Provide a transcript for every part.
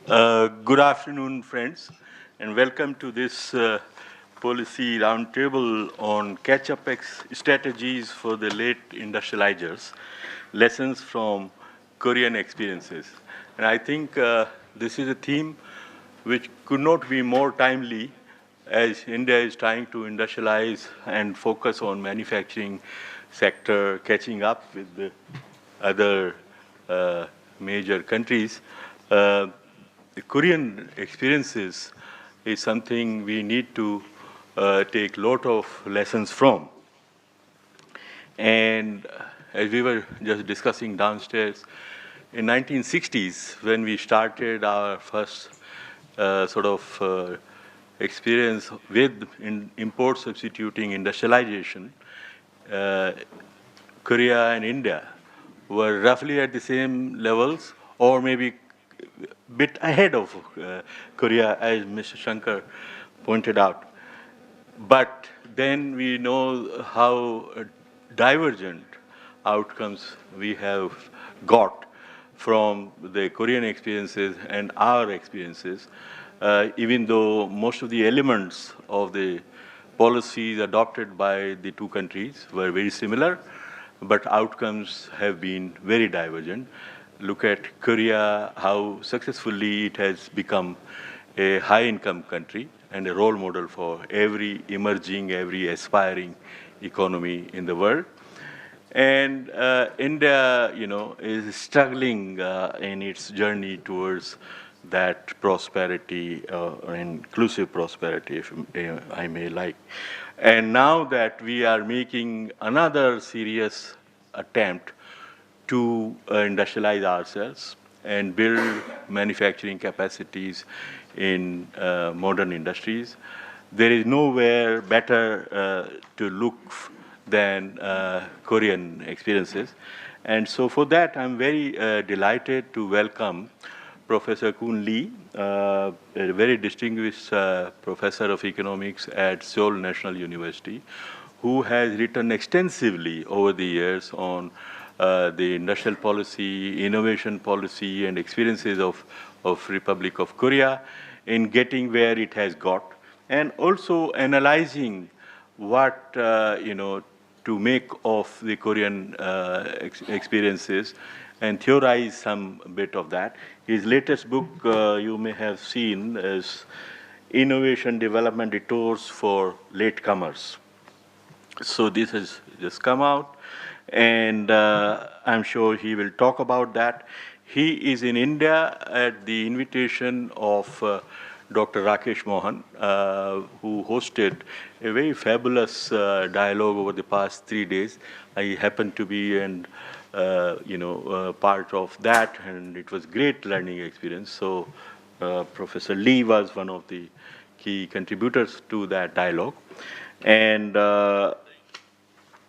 Good afternoon, friends, and welcome to this policy roundtable on catch-up strategies for the late industrializers, lessons from Korean experiences. And I think this is a theme which could not be more timely as India is trying to industrialize and focus on manufacturing sector, catching up with the other major countries. The Korean experiences is something we need to take a lot of lessons from. And as we were just discussing downstairs, in 1960s, when we started our first experience with import substituting industrialization, uh, Korea and India were roughly at the same levels, or maybe a bit ahead of Korea, as Mr. Shankar pointed out. But then we know how divergent outcomes we have got from the Korean experiences and our experiences, even though most of the elements of the policies adopted by the two countries were very similar, but outcomes have been very divergent. Look at Korea, how successfully it has become a high-income country and a role model for every emerging, every aspiring economy in the world. And India, is struggling in its journey towards that prosperity, or inclusive prosperity, if I may like. And now that we are making another serious attempt to industrialize ourselves and build manufacturing capacities in modern industries, there is nowhere better to look than Korean experiences. And so for that, I'm very delighted to welcome Professor Kun Lee, a very distinguished professor of economics at Seoul National University, who has written extensively over the years on the industrial policy, innovation policy, and experiences of Republic of Korea in getting where it has got, and also analyzing what, to make of the Korean experiences and theorize some bit of that. His latest book, you may have seen, is Innovation Development Detours for Latecomers. So this has just come out, and I'm sure he will talk about that. He is in India at the invitation of Dr. Rakesh Mohan, who hosted a very fabulous dialogue over the past 3 days. I happened to be part of that, and it was great learning experience. So Professor Lee was one of the key contributors to that dialogue. And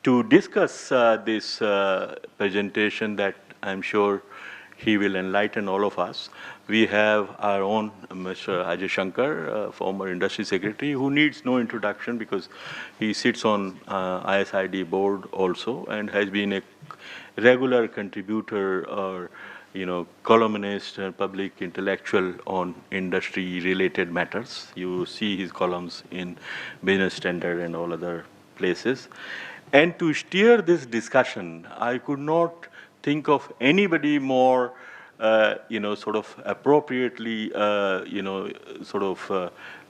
to discuss this presentation that I'm sure he will enlighten all of us, we have our own Mr. Ajay Shankar, former industry secretary, who needs no introduction because he sits on ISID board also and has been a regular contributor or columnist and public intellectual on industry-related matters. You see his columns in Business Standard and all other places. And to steer this discussion, I could not think of anybody more, appropriately,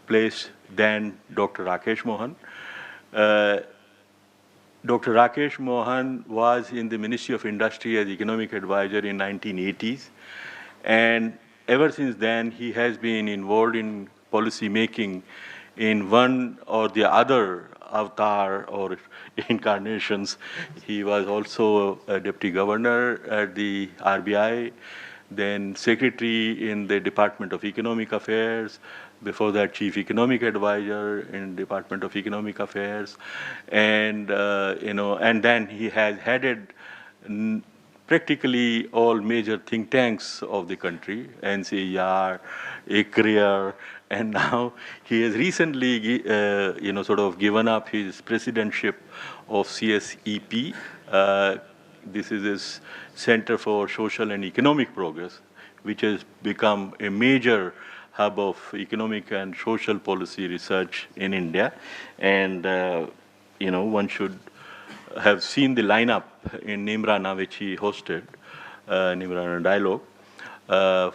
placed than Dr. Rakesh Mohan. Dr. Rakesh Mohan was in the Ministry of Industry as economic advisor in 1980s. And ever since then, he has been involved in policy making in one or the other avatar or incarnations. He was also a deputy governor at the RBI, then secretary in the Department of Economic Affairs, before that chief economic advisor in Department of Economic Affairs, and and then he has headed practically all major think tanks of the country, NCER, ICRIER, and now he has recently, given up his presidentship of CSEP. This is his Center for Social and Economic Progress, which has become a major hub of economic and social policy research in India. And, one should have seen the lineup in Nimrana, which he hosted, Nimrana Dialogue,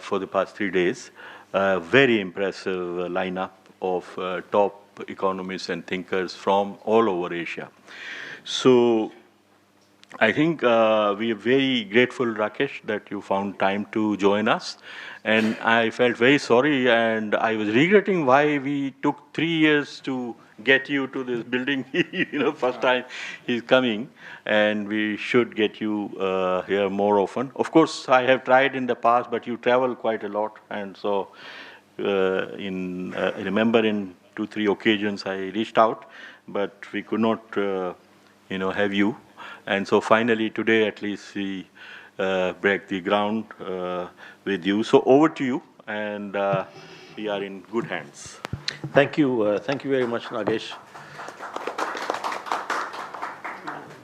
for the past 3 days. Very impressive lineup of top economists and thinkers from all over Asia. So I think we are very grateful, Rakesh, that you found time to join us. And I felt very sorry, and I was regretting why we took 3 years to get you to this building. First time he's coming, and we should get you here more often. Of course, I have tried in the past, but you travel quite a lot, and so I remember in 2-3 occasions I reached out, but we could not, have you. And so finally today, at least we break the ground with you. So over to you, and we are in good hands. Thank you very much, Nagesh.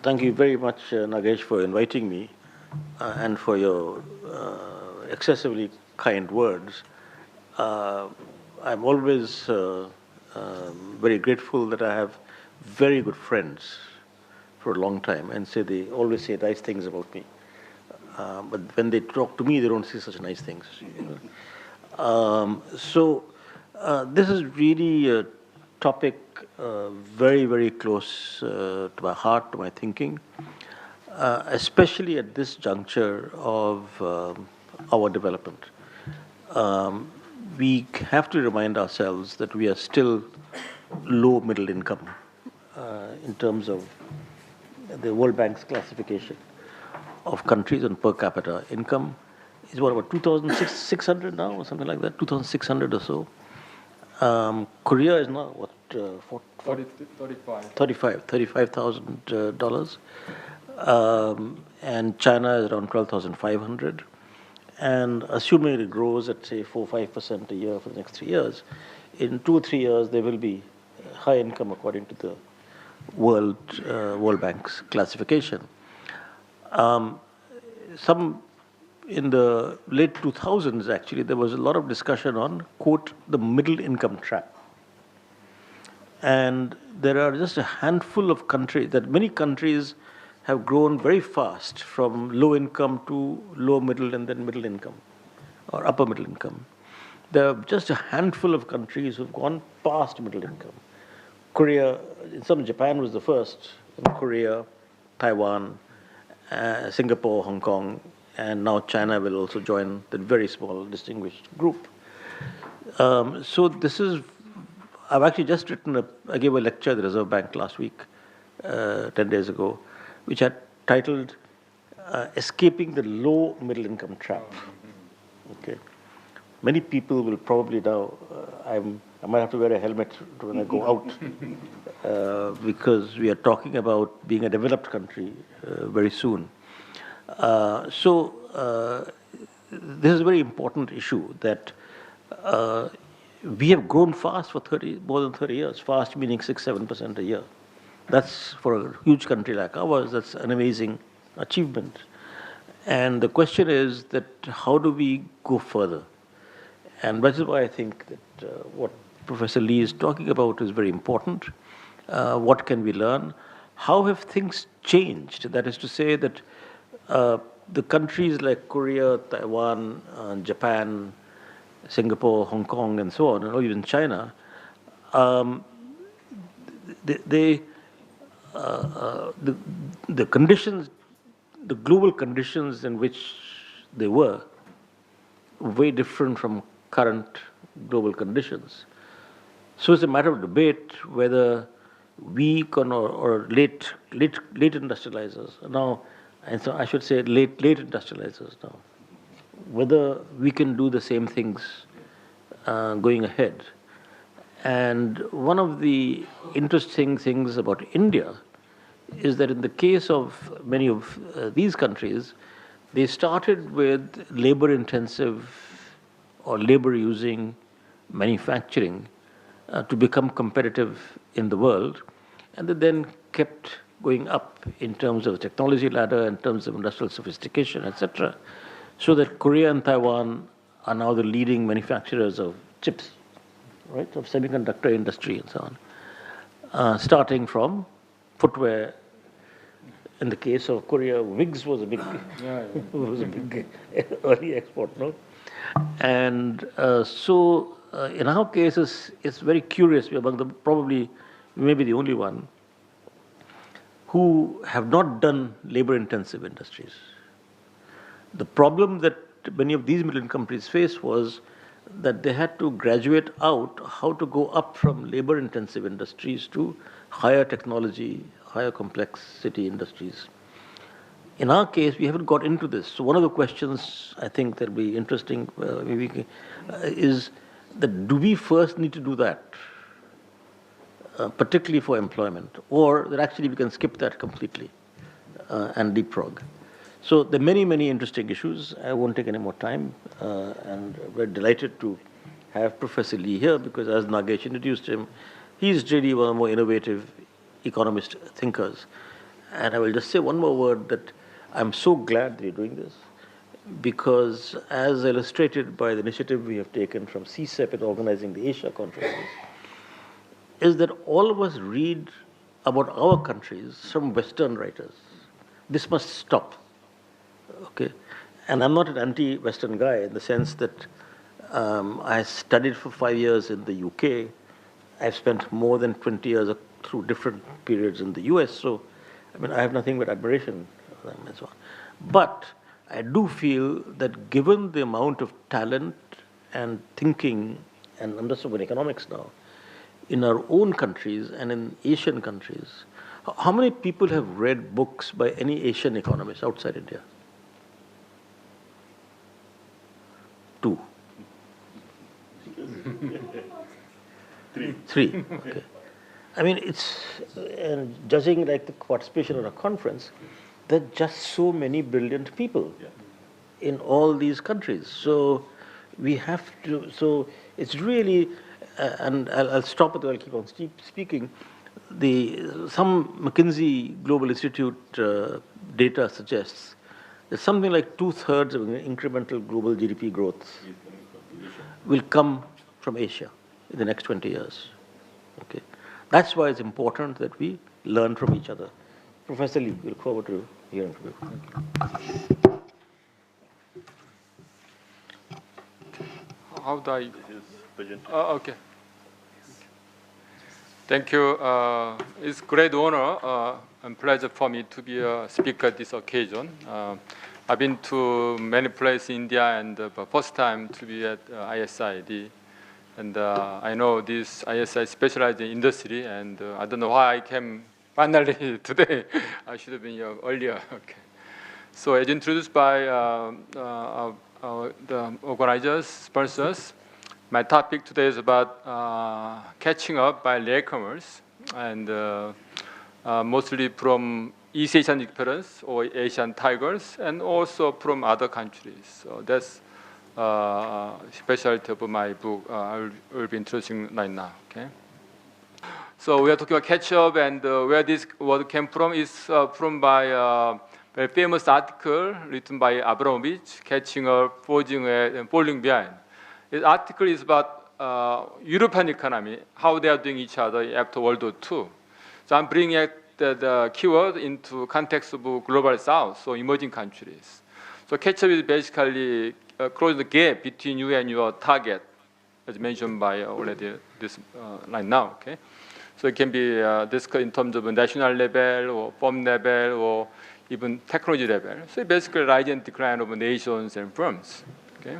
Thank you very much, Nagesh, for inviting me and for your excessively kind words. I'm always very grateful that I have very good friends for a long time, and they always say nice things about me. But when they talk to me, they don't say such nice things. This is really a topic very, very close to my heart, to my thinking, especially at this juncture of our development. We have to remind ourselves that we are still low middle income in terms of the World Bank's classification of countries on per capita income is about 2,600 now, or something like that, 2,600 or so. Korea is now what? $35,000. And China is around 12,500. And assuming it grows at say 4-5% a year for the next 3 years, in 2 or 3 years there will be high income according to the World Bank's classification. In the late 2000s, actually, there was a lot of discussion on, quote, the middle income trap. And there are just a handful of countries, that many countries have grown very fast from low income to low middle and then middle income or upper middle income. There are just a handful of countries who've gone past middle income. Korea, Japan was the first, Korea, Taiwan, Singapore, Hong Kong, and now China will also join the very small distinguished group. I've actually just I gave a lecture at the Reserve Bank last week, 10 days ago, which I titled Escaping the Low Middle Income Trap. Okay. Many people will probably now, I might have to wear a helmet when I go out because we are talking about being a developed country very soon. This is a very important issue that we have grown fast for more than 30 years, fast meaning 6-7% a year. That's, for a huge country like ours, that's an amazing achievement. And the question is that how do we go further? And that is why I think that what Professor Lee is talking about is very important. What can we learn? How have things changed? That is to say that the countries like Korea, Taiwan, Japan, Singapore, Hong Kong, and so on, or even China, the conditions, the global conditions in which they were way different from current global conditions. So it's a matter of debate whether weak or late industrializers now, and so I should say late industrializers now, whether we can do the same things going ahead. And one of the interesting things about India is that in the case of many of these countries, they started with labor-intensive or labor-using manufacturing to become competitive in the world, and they then kept going up in terms of the technology ladder, in terms of industrial sophistication, etc., so that Korea and Taiwan are now the leading manufacturers of chips, right, of semiconductor industry and so on. Starting from footwear. In the case of Korea, wigs was a big, was a big early export, no? And in our case, it's very curious. We're among the probably, maybe the only one who have not done labor-intensive industries. The problem that many of these middle-income countries faced was that they had to graduate out how to go up from labor-intensive industries to higher technology, higher complexity industries. In our case, we haven't got into this. So one of the questions I think that will be interesting is that do we first need to do that, particularly for employment, or that actually we can skip that completely and leapfrog? So there are many, many interesting issues. I won't take any more time, and we're delighted to have Professor Lee here because, as Nagesh introduced him, he's really one of the more innovative economist thinkers. And I will just say one more word that I'm so glad that you're doing this because, as illustrated by the initiative we have taken from CSEP in organizing the Asia conferences, is that all of us read about our countries from Western writers. This must stop. Okay, and I'm not an anti-Western guy in the sense that I studied for 5 years in the UK. I've spent more than 20 years through different periods in the US. So, I mean, I have nothing but admiration for them and so on. But I do feel that given the amount of talent and thinking and understanding economics now in our own countries and in Asian countries, how many people have read books by any Asian economist outside India? 2. 3. Okay. I mean, it's judging like the participation in a conference, there are just so many brilliant people in all these countries. So we have to. So it's really, and I'll stop it. I'll keep on speaking. Some McKinsey Global Institute data suggests that something like 2/3 of incremental global GDP growth will come from Asia in the next 20 years. Okay, that's why it's important that we learn from each other. Professor Lee, we look forward to hearing from you. Thank you. How do I? Okay. Thank you. It's great honor and pleasure for me to be a speaker at this occasion. I've been to many places in India, and the first time to be at ISID. And I know this ISID specialized in industry, and I don't know why I came finally today. I should have been here earlier. Okay. So as introduced by the organizers, sponsors, my topic today is about catching up by latecomers, and mostly from East Asian experience or Asian tigers, and also from other countries. So that's specialty of my book. I will be introducing right now. Okay. So we are talking about catch up, and where this word came from is from by a very famous article written by Abramovich, Catching Up, Forging Ahead, and Falling Behind. This article is about European economy, how they are doing each other after World War II. So I'm bringing the keyword into context of global South, so emerging countries. So catch up is basically close the gap between you and your target, as mentioned by already this right now. Okay, so it can be discussed in terms of national level or firm level or even technology level. So basically, rise and decline of nations and firms. Okay.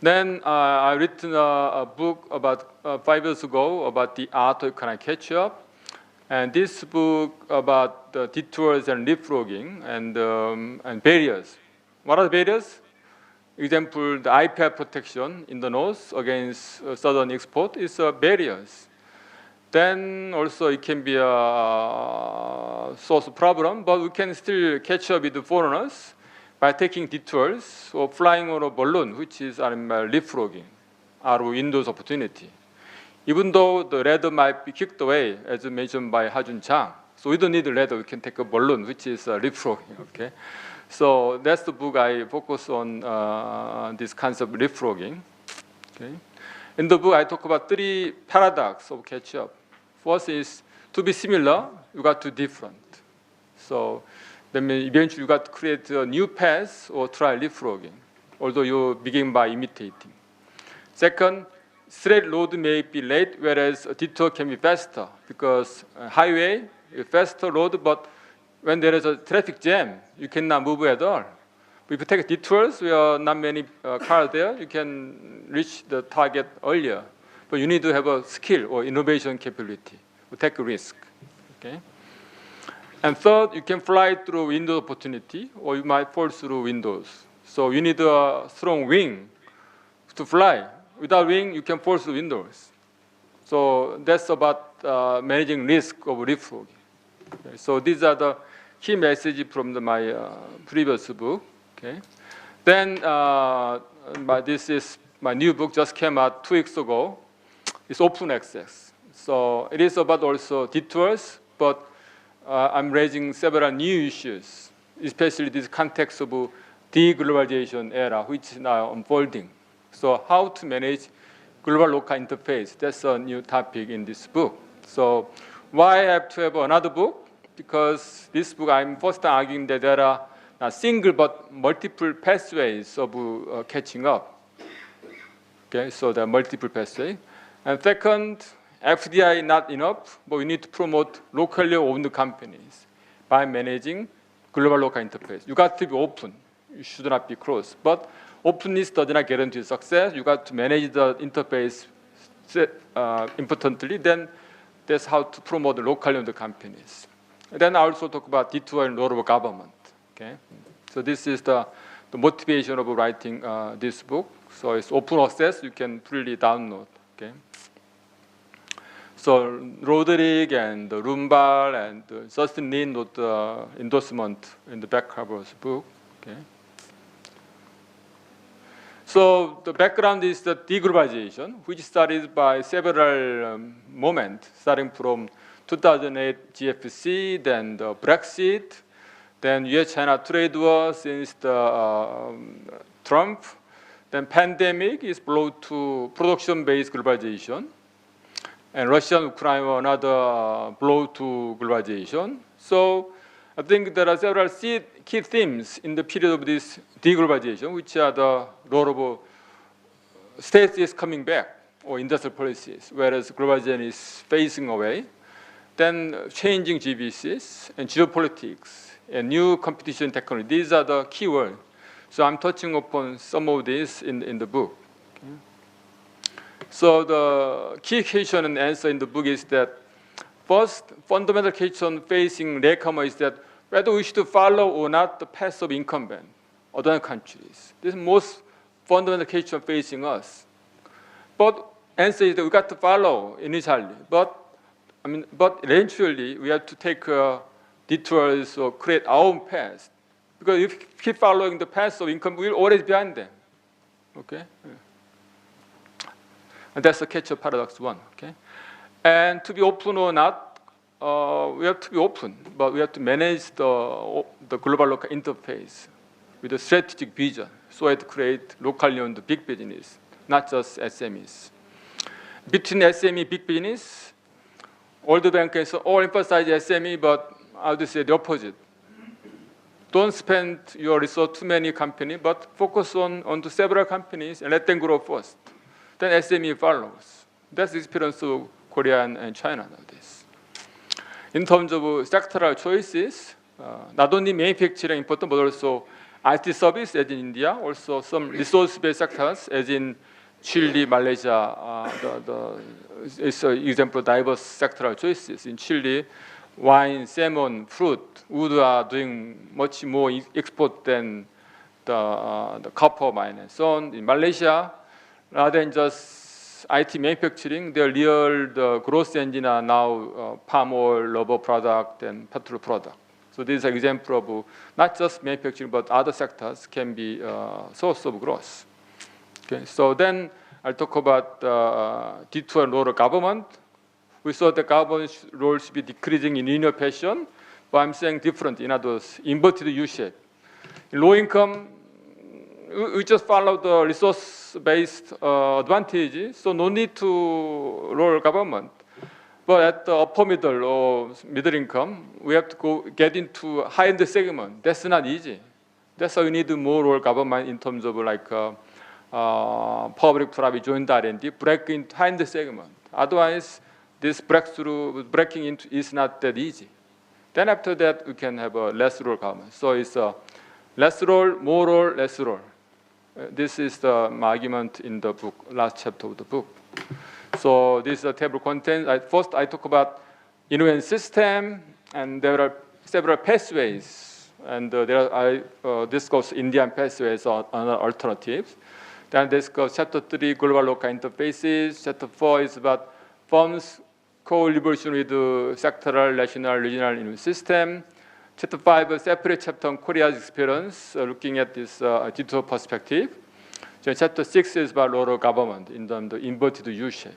Then I written a book about 5 years ago about the art of economic catch-up, and this book about the detours and leapfrogging and barriers. What are the barriers? Example, the IPR protection in the north against southern export is barriers. Then also it can be a source of problem, but we can still catch up with the foreigners by taking detours or flying on a balloon, which is leapfrogging, our windows opportunity. Even though the ladder might be kicked away, as mentioned by Ha-Jun Chang, So we don't need leather. We can take a balloon, which is leapfrogging. Okay, so that's the book I focus on this concept of leapfrogging. Okay, in the book I talk about 3 paradoxes of catch-up. First is to be similar, you got to different. So that means eventually you got to create a new path or try leapfrogging, although you begin by imitating. Second, straight road may be late, whereas a detour can be faster because highway is faster road, but when there is a traffic jam, you cannot move at all. But if you take detours where not many cars there, you can reach the target earlier. But you need to have a skill or innovation capability to take a risk. Okay. And third, you can fly through window opportunity, or you might fall through windows. So you need a strong wing to fly. Without wing, you can fall through windows. So that's about managing risk of leapfrogging. Okay. So these are the key messages from my previous book. Okay. Then this is my new book, just came out 2 weeks ago. It's open access. So it is about also detours, but I'm raising several new issues, especially this context of deglobalization era, which is now unfolding. So how to manage global local interface, that's a new topic in this book. So why I have to have another book? Because this book, I'm first arguing that there are not single but multiple pathways of catching up. Okay, so there are multiple pathways. And second, FDI not enough, but we need to promote locally owned companies by managing global local interface. You got to be open. You should not be closed. But openness does not guarantee success. You got to manage the interface importantly. Then that's how to promote the locally owned companies. And then I also talk about detour and role of government. Okay, so this is the motivation of writing this book. So it's open access. You can freely download. Okay. So Roderick and Rumbal and Justin Lin wrote the endorsement in the back cover of the book. Okay. So the background is the deglobalization, which started by several moments, starting from 2008 GFC, then the Brexit, then US-China trade war since the Trump, then pandemic is brought to production-based globalization, and Russia and Ukraine were another blow to globalization. So I think there are several key themes in the period of this deglobalization, which are the role of states is coming back, or industrial policies, whereas globalization is phasing away. Then changing GBCs and geopolitics and new competition technology. These are the key words. So I'm touching upon some of these in the book. Okay. So the key question and answer in the book is that first, fundamental question facing latecomer is that whether we should follow or not the path of incumbent other countries. This is most fundamental question facing us. But answer is that we got to follow initially. But eventually we have to take detours or create our own path. Because if we keep following the path of incumbent, we're always behind them. Okay. And that's the catch-up paradox 1. Okay, and to be open or not, we have to be open, but we have to manage the global local interface with a strategic vision, so as to create locally owned big business, not just SMEs. Between SME big business, all the bankers all emphasize SME, but I would say the opposite. Don't spend your resource too many companies, but focus on several companies and let them grow first. Then SME follows. That's the experience of Korea and China nowadays. In terms of sectoral choices, not only manufacturing important, but also IT service, as in India, also some resource-based sectors, as in Chile, Malaysia. It's an example of diverse sectoral choices. In Chile, wine, salmon, fruit, wood are doing much more export than the copper mine and so on. In Malaysia, rather than just IT manufacturing, the growth engine are now palm oil, rubber product, and petrol product. So this is an example of not just manufacturing, but other sectors can be a source of growth. Okay, so then I'll talk about detour and role of government, we saw the government's role should be decreasing in linear fashion, but I'm saying different, in other words, inverted U-shape. In low income, we just follow the resource-based advantage, so no need to roll government. But at the upper middle or middle income, we have to get into high-end segment. That's not easy. That's why we need more role government in terms of like public-private joint R&D, break into high-end segment. Otherwise, this breaking into is not that easy. Then after that, we can have a less role government. So it's less role, more role, less role. This is my argument in the book, last chapter of the book. So this is a table content. First, I talk about innovation system, and there are several pathways, and I discuss Indian pathways or alternatives. Then discuss chapter 3, global local interfaces. Chapter 4 is about firms co-evolution with sectoral, national, regional innovation system. Chapter 5, a separate chapter on Korea's experience, looking at this digital perspective. So chapter 6 is about role of government in the inverted U-shape.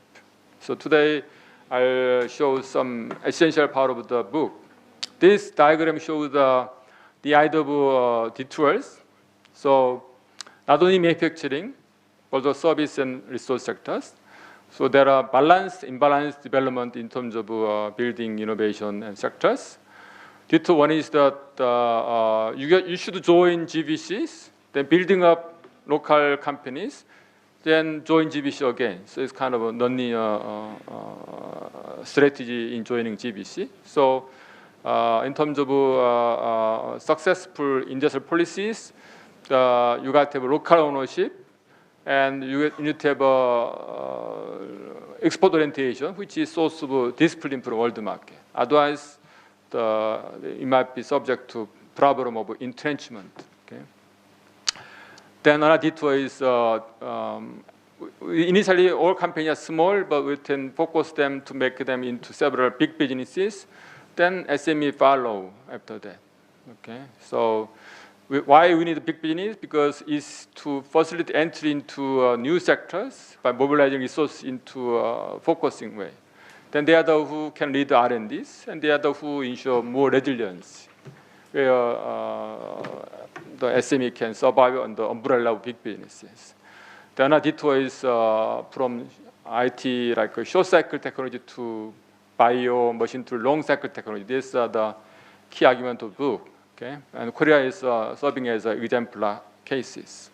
So today, I'll show some essential part of the book. This diagram shows the idea of detours. So not only manufacturing, but also service and resource sectors. So there are balanced, imbalanced development in terms of building innovation and sectors. Detour one is that you should join GBCs, then building up local companies, then join GBC again. So it's kind of a non-linear strategy in joining GBC. So in terms of successful industrial policies, you got to have local ownership, and you need to have export orientation, which is source of discipline for the world market. Otherwise, it might be subject to problem of entrenchment. Okay. Then another detour is initially all companies are small, but we can focus them to make them into several big businesses. Then SME follow after that. Okay. So why we need a big business? Because it's to facilitate entry into new sectors by mobilizing resources into a focusing way. Then they are the who can lead the R&Ds, and they are the who ensure more resilience, where the SME can survive on the umbrella of big businesses. The another detour is from IT, like short cycle technology, to bio, machine to long cycle technology. These are the key argument of the book. Okay? And Korea is serving as exemplar cases.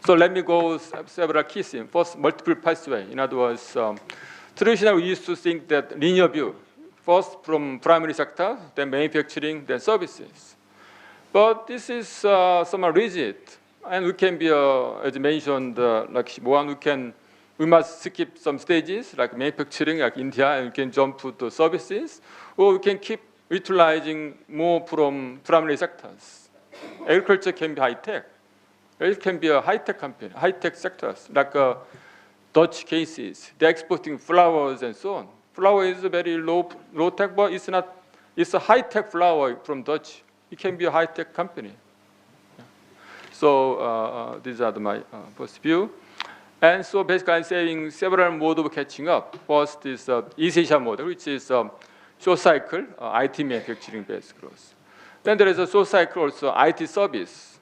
So let me go several key themes. First, multiple pathway. In other words, traditionally, we used to think that linear view, first from primary sector, then manufacturing, then services. But this is somewhat rigid, and we can be, as mentioned, like one, we must skip some stages, like manufacturing, like India, and we can jump to the services, or we can keep utilizing more from primary sectors. Agriculture can be high tech. It can be a high tech company, high tech sectors, like Dutch cases. They're exporting flowers and so on. Flower is a very low tech, but it's not. It's a high tech flower from Dutch. It can be a high tech company. Yeah. So these are my first view. And so basically, I'm saying several modes of catching up. First is East Asia model, which is short cycle IT manufacturing based growth. Then there is a short cycle also IT service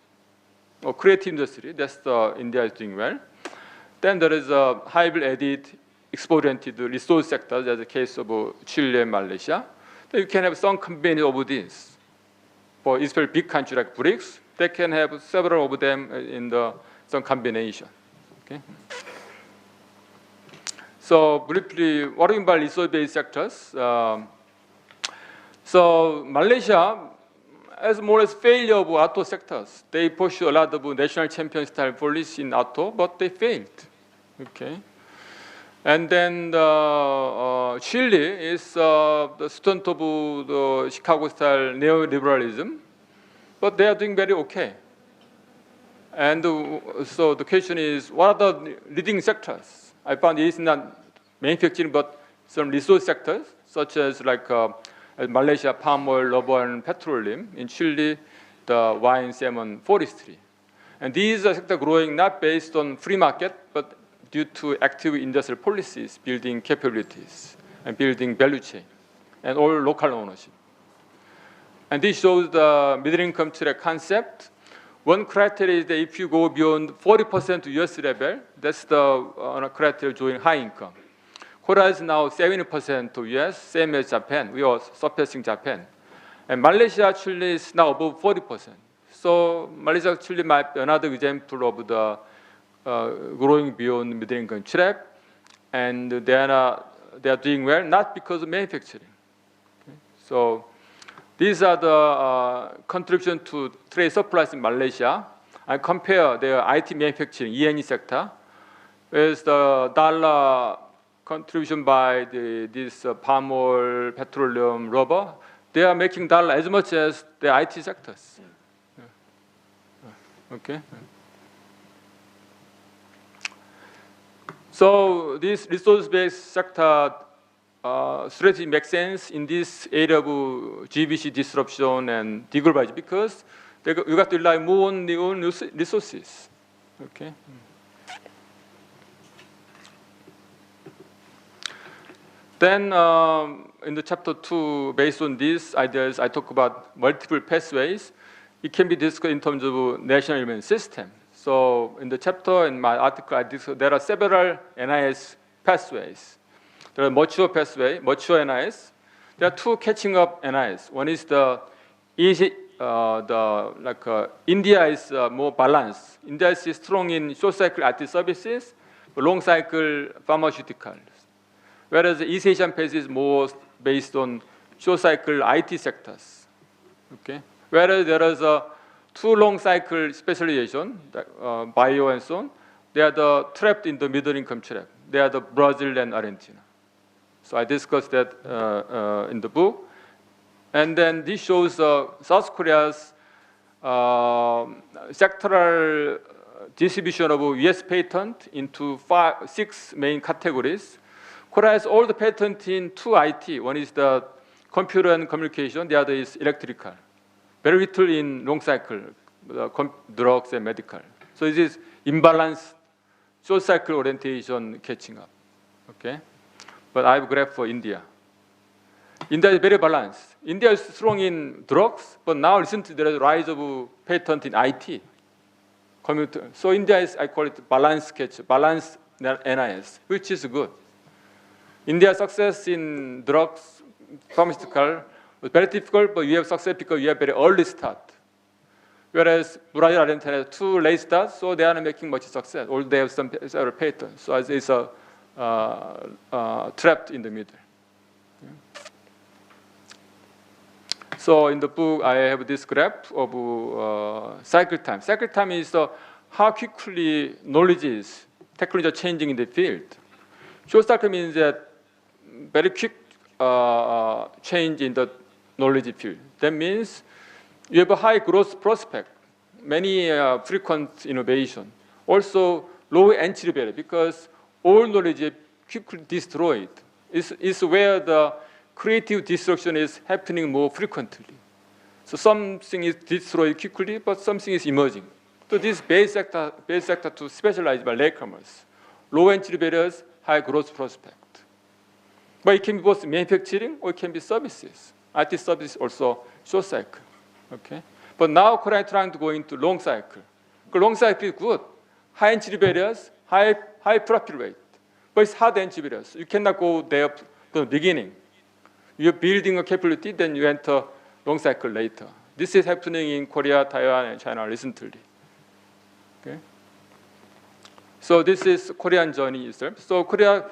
or creative industry. That's India is doing well. Then there is a hybrid added export-oriented resource sectors, as the case of Chile and Malaysia. Then you can have some combination of these. For especially big countries like BRICS, they can have several of them in some combination. Okay. So briefly, what do you mean by resource-based sectors? So Malaysia has more or less failure of auto sectors. They pursue a lot of national champion style policy in auto, but they failed. Okay. And then Chile is the student of the Chicago style neoliberalism, but they are doing very okay. And so the question is, what are the leading sectors? I found it is not manufacturing, but some resource sectors, such as like Malaysia, palm oil, rubber, and petroleum. In Chile, the wine, salmon, forestry. And these are sectors growing not based on free market, but due to active industrial policies, building capabilities, and building value chain, and all local ownership. And this shows the middle-income track concept. One criteria is that if you go beyond 40% to US level, that's the criteria showing high income. Korea is now 70% to US, same as Japan. We are surpassing Japan. And Malaysia actually is now above 40%. So Malaysia actually might be another example of the growing beyond middle-income trap. And they are doing well, not because of manufacturing. Okay? So these are the contribution to trade surplus in Malaysia. I compare their IT manufacturing, E&E sector, with the dollar contribution by this palm oil, petroleum, rubber. They are making dollar as much as the IT sectors. Okay. So this resource-based sector strategy makes sense in this area of GBC disruption and deglobalization because you got to rely more on the own resources. Okay. Then in the chapter 2, based on these ideas, I talk about multiple pathways. It can be discussed in terms of national element system. So in the chapter, in my article, I discuss there are several NIS pathways. There are mature pathway, mature NIS. There are two catching up NIS. One is the easy, India is more balanced. India is strong in short cycle IT services, but long cycle pharmaceuticals. Whereas the East Asian path is more based on short cycle IT sectors. Okay. Whereas there is a two long cycle specialization, bio and so on. They are trapped in the middle income trap. They are the Brazil and Argentina. So I discussed that in the book. And then this shows South Korea's sectoral distribution of US patent into 6 main categories. Korea has all the patent in 2 IT. One is the computer and communication. The other is electrical. Very little in long cycle, drugs and medical. So it is imbalanced short cycle orientation catching up. Okay, but I have a graph for India. India is very balanced. India is strong in drugs, but now recently there is a rise of patent in IT, computer. So India is, I call it balanced NIS, which is good. India's success in drugs, pharmaceutical, was very difficult, but you have success because you have very early start. Whereas Brazil and Argentina have 2 late starts, so they are not making much success. Or they have some several patents, so it's trapped in the middle. Okay. So in the book, I have this graph of cycle time. Cycle time is how quickly knowledge is, technology are changing in the field. Short cycle means that very quick change in the knowledge field. That means you have a high growth prospect, many frequent innovation. Also low entry barrier because all knowledge is quickly destroyed. It's where the creative destruction is happening more frequently. So something is destroyed quickly, but something is emerging. So this base sector to specialize by latecomers. Low entry barriers, high growth prospect. But it can be both manufacturing or it can be services. IT services also short cycle. Okay? But now Korea is trying to go into long cycle. Long cycle is good. High entry barriers, high profit rate. But it's hard entry barriers. You cannot go there from the beginning. You're building a capability, then you enter long cycle later. This is happening in Korea, Taiwan, and China recently. Okay? So this is Korean journey itself. So Korea,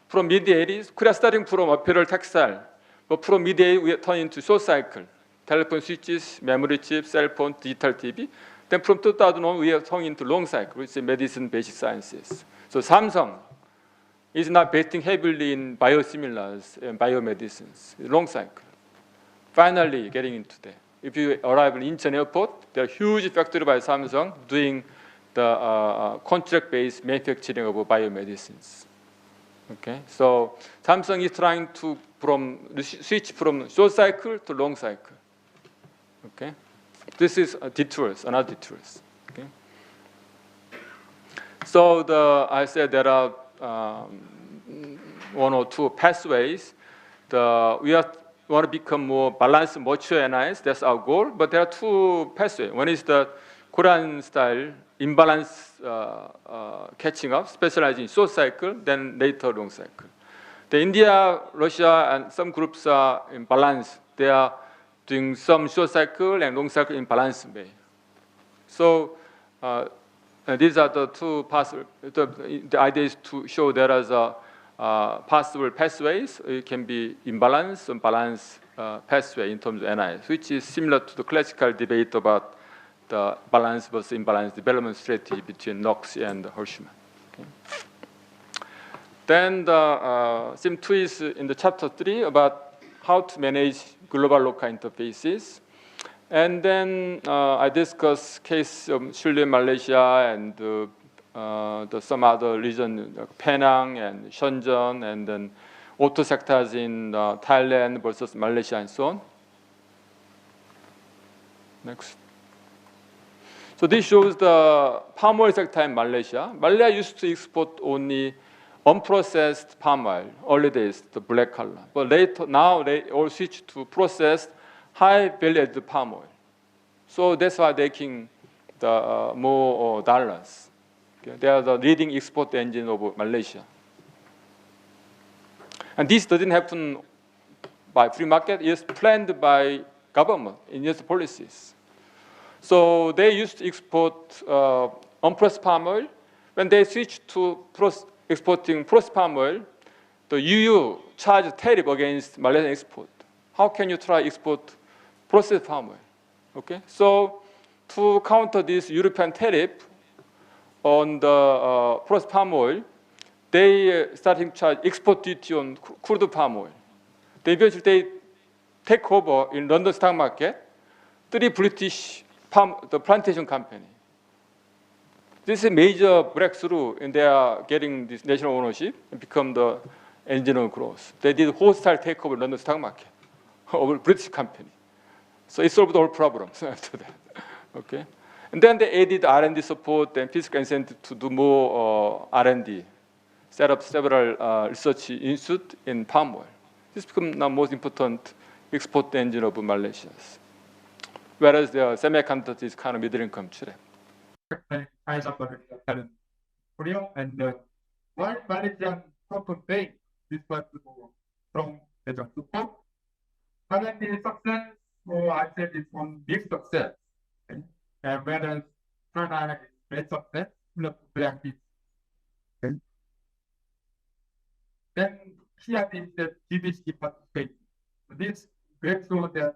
from mid-80s, Korea starting from apparel textile, but from mid-80s we turn into short cycle, telephone switches, memory chips, cell phone, digital TV. Then from 2001 we have turned into long cycle, which is medicine, basic sciences. So Samsung is now betting heavily in biosimilars and biomedicines, long cycle. Finally getting into that. If you arrive in Incheon airport, there are huge factory by Samsung doing the contract-based manufacturing of biomedicines. Okay, so Samsung is trying to switch from short cycle to long cycle. Okay, this is detours, another detours. Okay, So I said there are one or two pathways. We want to become more balanced, mature NIS. That's our goal. But there are two pathways. One is the Korean style imbalance catching up, specializing in short cycle, then later long cycle. The India, Russia, and some groups are in balance. They are doing some short cycle and long cycle in balanced way. So these are the two possible. The idea is to show there is a possible pathways. It can be imbalance and balance pathway in terms of NIS, which is similar to the classical debate about the balance versus imbalance development strategy between Knox and Hirschman. Okay. Then the theme 2 is in the chapter 3 about how to manage global local interfaces. And then I discuss case of Chile, Malaysia, and some other region, like Penang and Shenzhen, and then auto sectors in Thailand versus Malaysia, and so on. Next. So this shows the palm oil sector in Malaysia. Malaysia used to export only unprocessed palm oil, early days, the black color. But later, now they all switched to processed high value-added palm oil. So that's why they're making the more dollars. Okay? They are the leading export engine of Malaysia. And this doesn't happen by free market. It's planned by government in its policies. So they used to export unprocessed palm oil. When they switched to exporting processed palm oil, the EU charged tariff against Malaysian export. How can you try export processed palm oil? Okay, so to counter this European tariff on the processed palm oil, they started to charge export duty on crude palm oil. They eventually take over in London stock market 3 British the plantation company. This is a major breakthrough in their getting this national ownership and become the engine of growth. They did wholesale takeover in London stock market of a British company. So it solved all problems after that. Okay, and then they added R&D support and fiscal incentive to do more R&D, set up several research institutes in palm oil. This becomes now most important export engine of Malaysia. Whereas the semiconductor is kind of middle income Chile. Korea and why Malaysian company this was from the support. Currently success, so I said it's one big success. And whereas China is great success, not practice. Okay. Then here is the GBC participation. This breakthrough that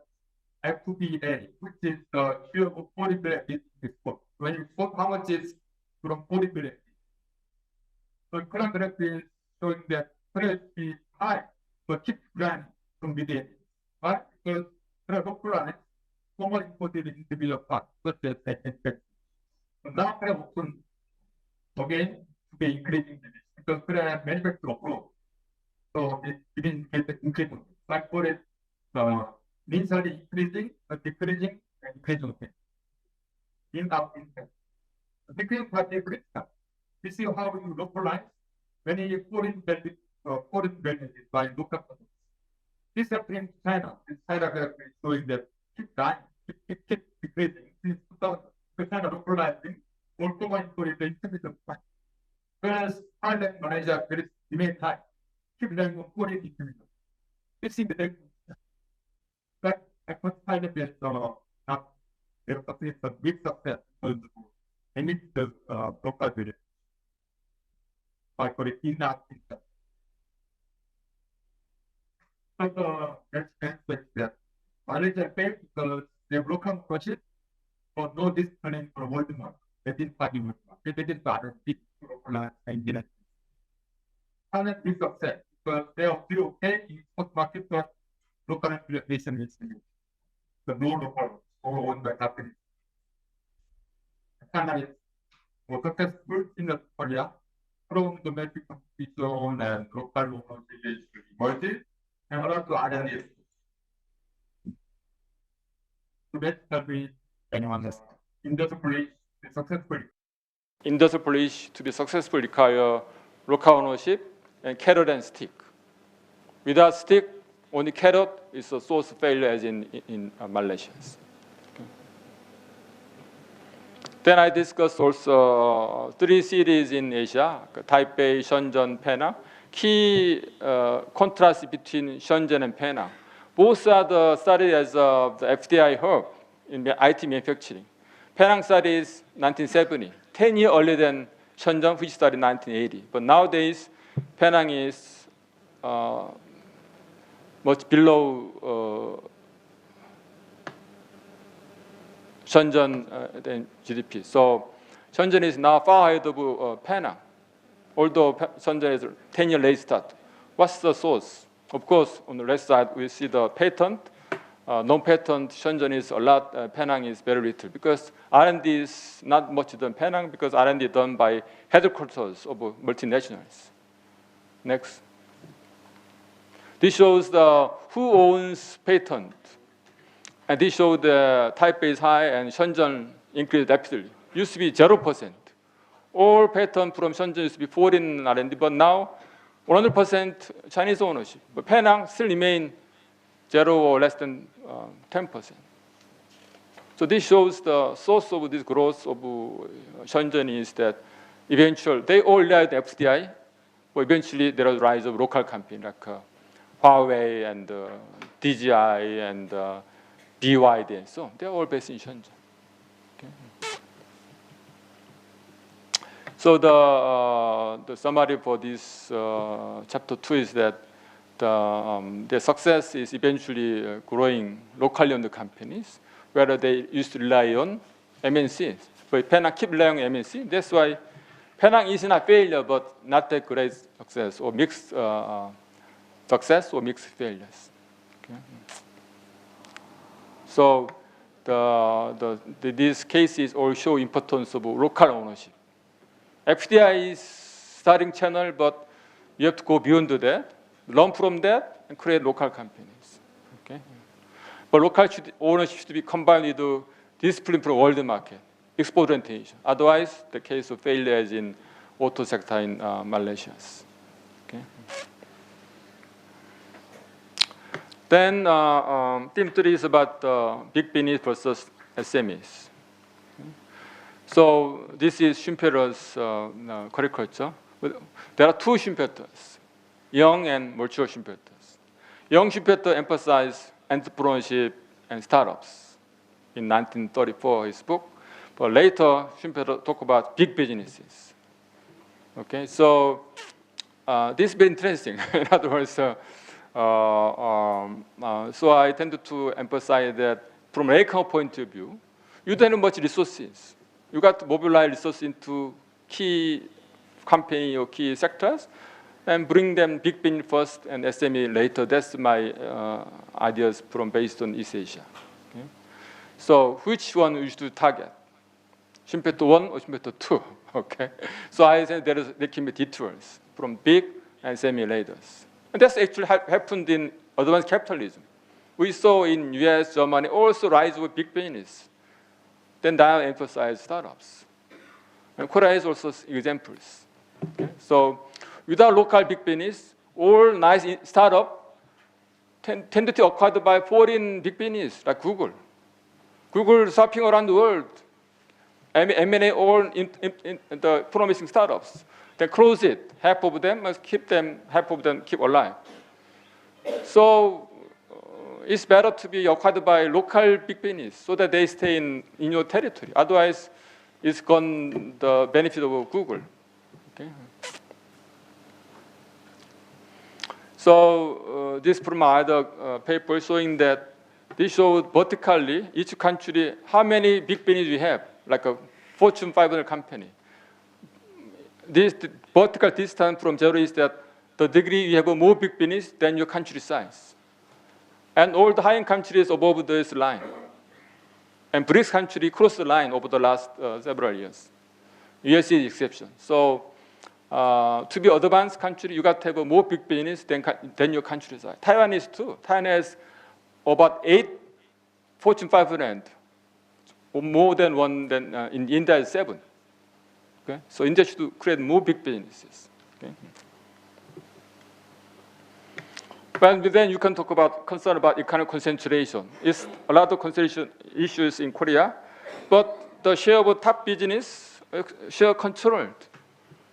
F2BA, which is the share of polyphenol export. When you export, how much is from polyphenol? So current graph is showing that price is high, but keep growing from within. Right? Because localized, formal imported in the middle part, such as effect. So now we have open again to be increasing because we have manufacturing growth. So it didn't get the increment. But for it, means are increasing, decreasing, and increasing. In our impact. The decreasing part is critical. This is how you localize when you foreign benefit by local. This happens in China. In China, they are showing that keep dying, keep decreasing. Since 2000, China localizing, also going for the intelligent fact. Whereas Thailand, Malaysia, very remain high. Keep dying on foreign intelligence. This is the but I put Thailand is not it's a big success. And it's the local video. I call it enough. So that's that. Malaysia failed because they broke up budget for no discipline for world market. They didn't fight in market. They didn't bother people and didn't. Thailand is upset because they are still okay in export market for local nation is the no local all owned by companies. China is successful in the Korea from domestic competition and local emerging and also other needs. So that's the way anyone has industry successfully. industrial police to be successful require local ownership and carrot and stick. Without stick, only carrot is a source of failure as in Malaysia. Okay. Then I discussed also 3 cities in Asia, Taipei, Shenzhen, Penang. Key contrast between Shenzhen and Penang. Both are the studied as the FDI hub in the IT manufacturing. Penang studies 1970, 10 years earlier than Shenzhen, which started 1980. But nowadays, Penang is much below Shenzhen than GDP. So Shenzhen is now far ahead of Penang, although Shenzhen is 10-year late start. What's the source? Of course, on the left side, we see the patent. Non-patent, Shenzhen is a lot, Penang is very little, because R&D is not much done Penang, because R&D is done by headquarters of multinationals. Next. This shows who owns patent. And this shows the Taipei is high and Shenzhen increased rapidly. Used to be 0%. All patent from Shenzhen used to be foreign R&D, but now 100% Chinese ownership. But Penang still remain 0 or less than 10%. So this shows the source of this growth of Shenzhen is that eventually they all rely on FDI, but eventually there is a rise of local companies like Huawei and DJI and BYD and so on. They're all based in Shenzhen. Okay. So the summary for this chapter 2 is that the success is eventually growing locally owned companies, whether they used to rely on MNCs. But Penang keep relying on MNC. That's why Penang is not failure, but not that great success, or mixed success or mixed failures. Okay. So these cases all show importance of local ownership. FDI is starting channel, but you have to go beyond that, learn from that, and create local companies. Okay? But local ownership should be combined with the discipline for world market, export orientation. Otherwise, the case of failure is in auto sector in Malaysia. Okay? Then theme 3 is about big business versus SMEs. So this is Schumpeter's caricature. There are two Schumpeters, Young and mature Schumpeters. Young Schumpeter emphasized entrepreneurship and startups in 1934, his book. But later, Schumpeter talked about big businesses. Okay, so this is very interesting. In other words, so I tended to emphasize that from an economic point of view, you don't have much resources. You got to mobilize resources into key company or key sectors and bring them big business first and SME later. That's my ideas based on East Asia. Okay? So which one we should target? Schumpeter 1 or Schumpeter 2? Okay. So I said there can be detours from big and SME later. And that's actually happened in advanced capitalism. We saw in US, Germany also rise of big business. Then now emphasize startups. And Korea has also examples. Okay? So without local big business, all nice startup tended to acquired by foreign big business like Google. Google shopping around the world. M&A all in the promising startups. They close it. Half of them must keep them, half of them keep alive. So it's better to be acquired by local big business so that they stay in your territory. Otherwise, it's gone the benefit of Google. Okay. So this from my other paper showing that this shows vertically each country how many big business we have, like a Fortune 500 company. This vertical distance from zero is that the degree you have a more big business than your country size. And all the high-end countries above this line. And BRICS country crossed the line over the last several years. US is exception. So to be advanced country, you got to have a more big business than your country size. Taiwan is too. Taiwan has about 8 Fortune 500, or more than one. Than in India is 7. Okay? So India should create more big businesses. Okay? But then you can talk about concern about economic concentration. It's a lot of concentration issues in Korea, but the share of top business share controlled.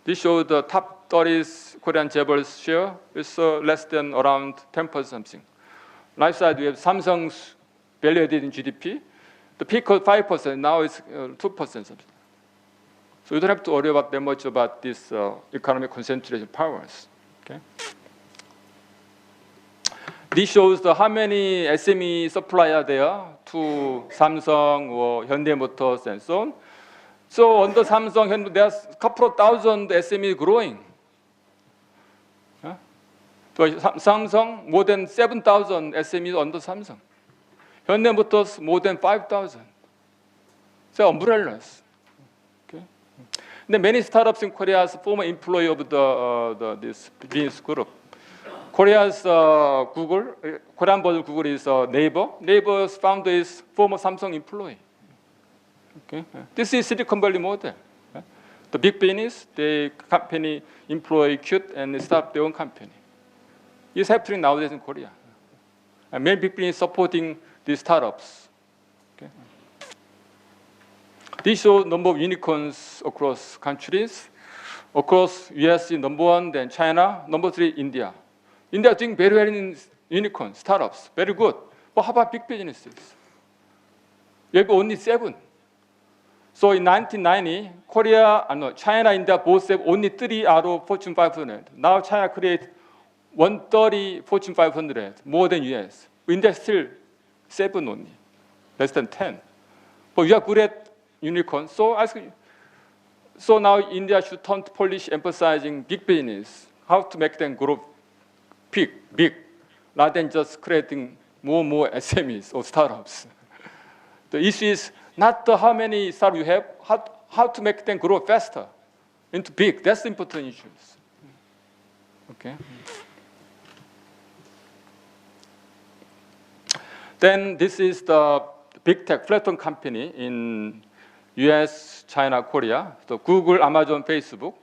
This shows the top 30 Korean Jabil's share is less than around 10% something. Right side we have Samsung's value added in GDP. The peak was 5%. Now it's 2% something. So you don't have to worry about that much about this economic concentration powers. Okay. This shows how many SME suppliers there to Samsung or Hyundai Motors and so on. So under Samsung, there's a couple of thousand SME growing. So Samsung, more than 7,000 SMEs under Samsung. Hyundai Motors, more than 5,000. So umbrellas. Okay. And many startups in Korea are former employee of this business group. Korea's Google, Korean version Google is Naver. Naver's founder is former Samsung employee. Okay. This is Silicon Valley model. The big business, the company employ quit and start their own company. It's happening nowadays in Korea. And many big business supporting these startups. Okay. This shows number of unicorns across countries. Across US is number 1, then China, number 3, India. India is doing very well in unicorns, startups, very good. But how about big businesses? You have only 7. So in 1990, China, India both have only 3 out of Fortune 500. Now China creates 130 Fortune 500, more than US. India still 7 only, less than 10. But we are good at unicorns. So now India should turn to policy emphasizing big business, how to make them grow big, rather than just creating more and more SMEs or startups. The issue is not how many startups you have, how to make them grow faster into big. That's the important issues. Okay. Then this is the big tech platform company in US, China, Korea. So Google, Amazon, Facebook.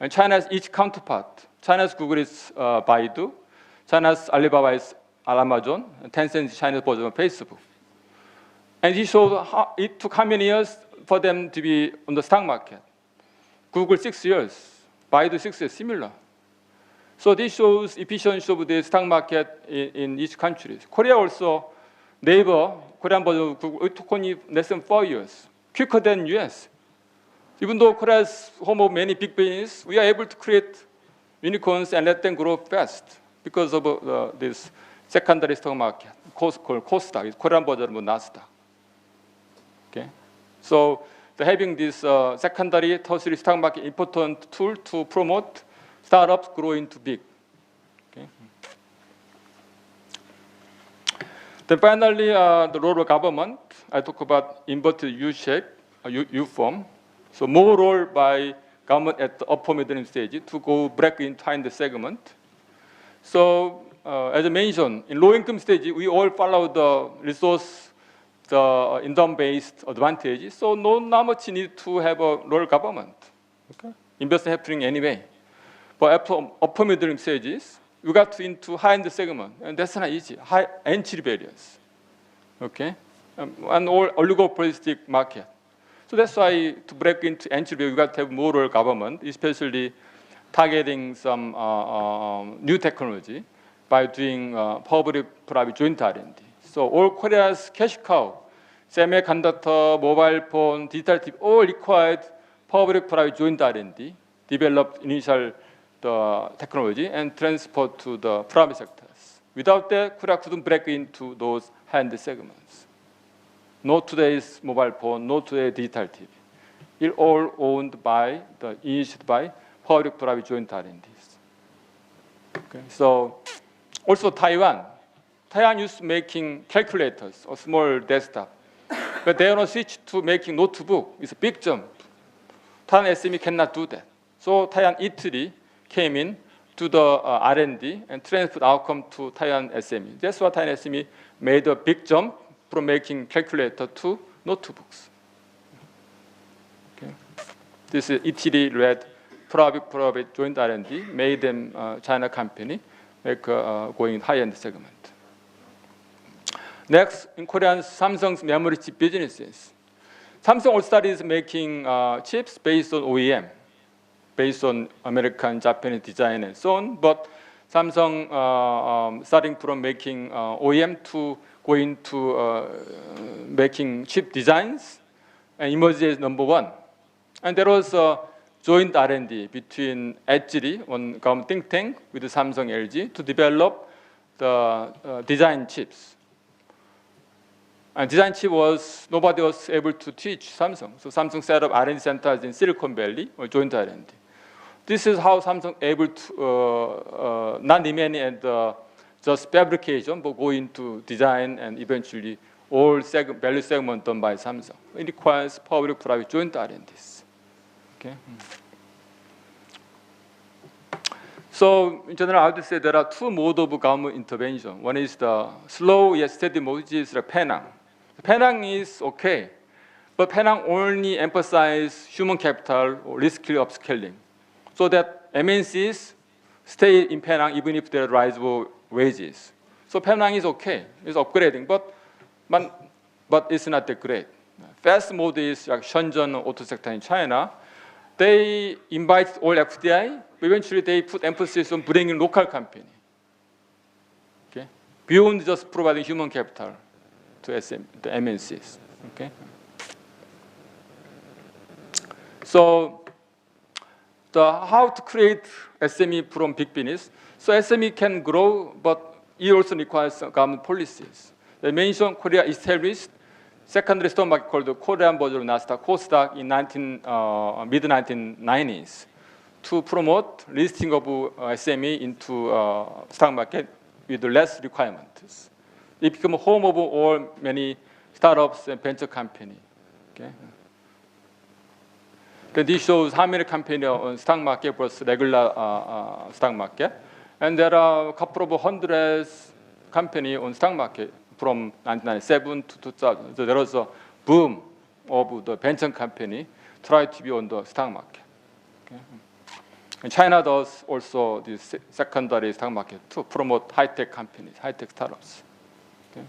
And China's each counterpart. China's Google is Baidu. China's Alibaba is Amazon. And Tencent is China's version of Facebook. And he showed how it took how many years for them to be on the stock market. Google 6 years. Baidu 6 years, similar. So this shows efficiency of the stock market in each country. Korea also, Naver, Korean version of Google, it took only less than 4 years, quicker than US. Even though Korea is home of many big businesses, we are able to create unicorns and let them grow fast because of this secondary stock market, called Kosdaq, it's Korean version of Nasdaq. Okay, so having this secondary, tertiary stock market important tool to promote startups grow into big. Okay. Then finally, the role of government. I talk about inverted U-shape, U-form. So more role by government at the upper middle stage to break into high-end segment. So as I mentioned, in low-income stage, we all follow the resource, the income-based advantage. So not much need to have a role government. Okay? Investment happening anyway. But after upper middle stages, you got into high-end segment, and that's not easy. High entry barriers, okay, and all oligopolistic market. So that's why to break into entry barrier, you got to have more government, especially targeting some new technology by doing public-private joint R&D. So all Korea's cash cow, semiconductor, mobile phone, digital TV, all required public-private joint R&D, developed initial the technology and transport to the private sectors. Without that, Korea couldn't break into those high-end segments. No today's mobile phone, no today's digital TV. It all owned by, initiated by public-private joint R&Ds. Okay, so also Taiwan. Taiwan used to making calculators or small desktop, but they want to switch to making notebook. It's a big jump. Taiwan SME cannot do that. So Taiwan Italy came in to the R&D and transferred outcome to Taiwan SME. That's why Taiwan SME made a big jump from making calculator to notebooks. Okay. This is ETD-led private joint R&D, made them China company, going high-end segment. Next, in Korean, Samsung's memory chip businesses. Samsung also started making chips based on OEM, based on American, Japanese design and so on. But Samsung starting from making OEM to going to making chip designs and emerged as #1. And there was a joint R&D between ISID, one government think tank, with Samsung LG to develop the design chips. And design chip was, nobody was able to teach Samsung. So Samsung set up R&D centers in Silicon Valley, or joint R&D. This is how Samsung able to not remain at just fabrication, but go into design and eventually all value segment done by Samsung. It requires public-private joint R&Ds. Okay. So in general, I would say there are two modes of government intervention. One is the slow yet steady mode, which is the Penang. Penang is okay, but Penang only emphasizes human capital or risk-free upscaling, so that MNCs stay in Penang even if there rise of wages. So Penang is okay, it's upgrading, but it's not that great. Fast mode is like Shenzhen auto sector in China. They invite all FDI, but eventually they put emphasis on bringing local company. Okay, beyond just providing human capital to the MNCs. Okay, so how to create SME from big business. So SME can grow, but it also requires government policies. They mentioned Korea established secondary stock market called the Korean version of Nasdaq, KOSDAQ, in mid-1990s to promote listing of SME into stock market with less requirements. It became a home of all many startups and venture companies. Okay. Then this shows how many companies on stock market versus regular stock market. And there are a couple of hundreds companies on stock market from 1997 to 2000. So there was a boom of the venture company try to be on the stock market. Okay. And China does also this secondary stock market to promote high-tech companies, high-tech startups. Okay.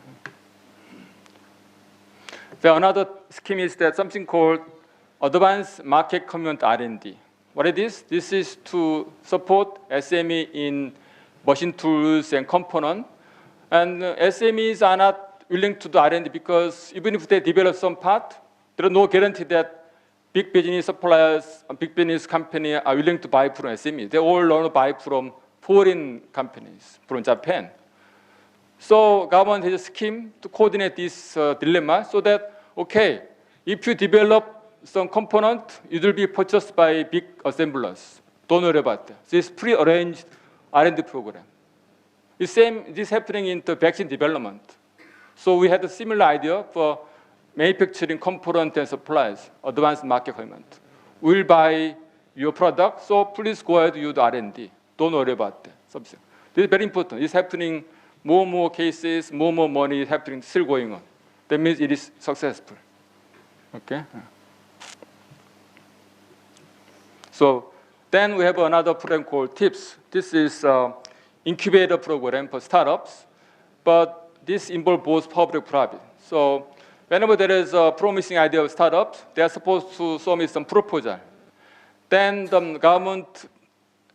Then another scheme is that something called Advanced Market Commitment R&D. What it is? This is to support SME in machine tools and components. And SMEs are not willing to do R&D because even if they develop some part, there is no guarantee that big business suppliers, big business companies are willing to buy from SME. They all learn to buy from foreign companies, from Japan. So government has a scheme to coordinate this dilemma so that, okay, if you develop some component, it will be purchased by big assemblers. Don't worry about that. This pre-arranged R&D program. The same, this is happening in the vaccine development. So we had a similar idea for manufacturing component and supplies, advanced market commitment. We'll buy your product, so please go ahead and use the R&D. Don't worry about that. This is very important. It's happening more and more cases, more and more money is happening, still going on. That means it is successful. Okay. So then we have another program called TIPS. This is incubator program for startups, but this involves both public and private. So whenever there is a promising idea of startups, they are supposed to submit some proposal. Then the government,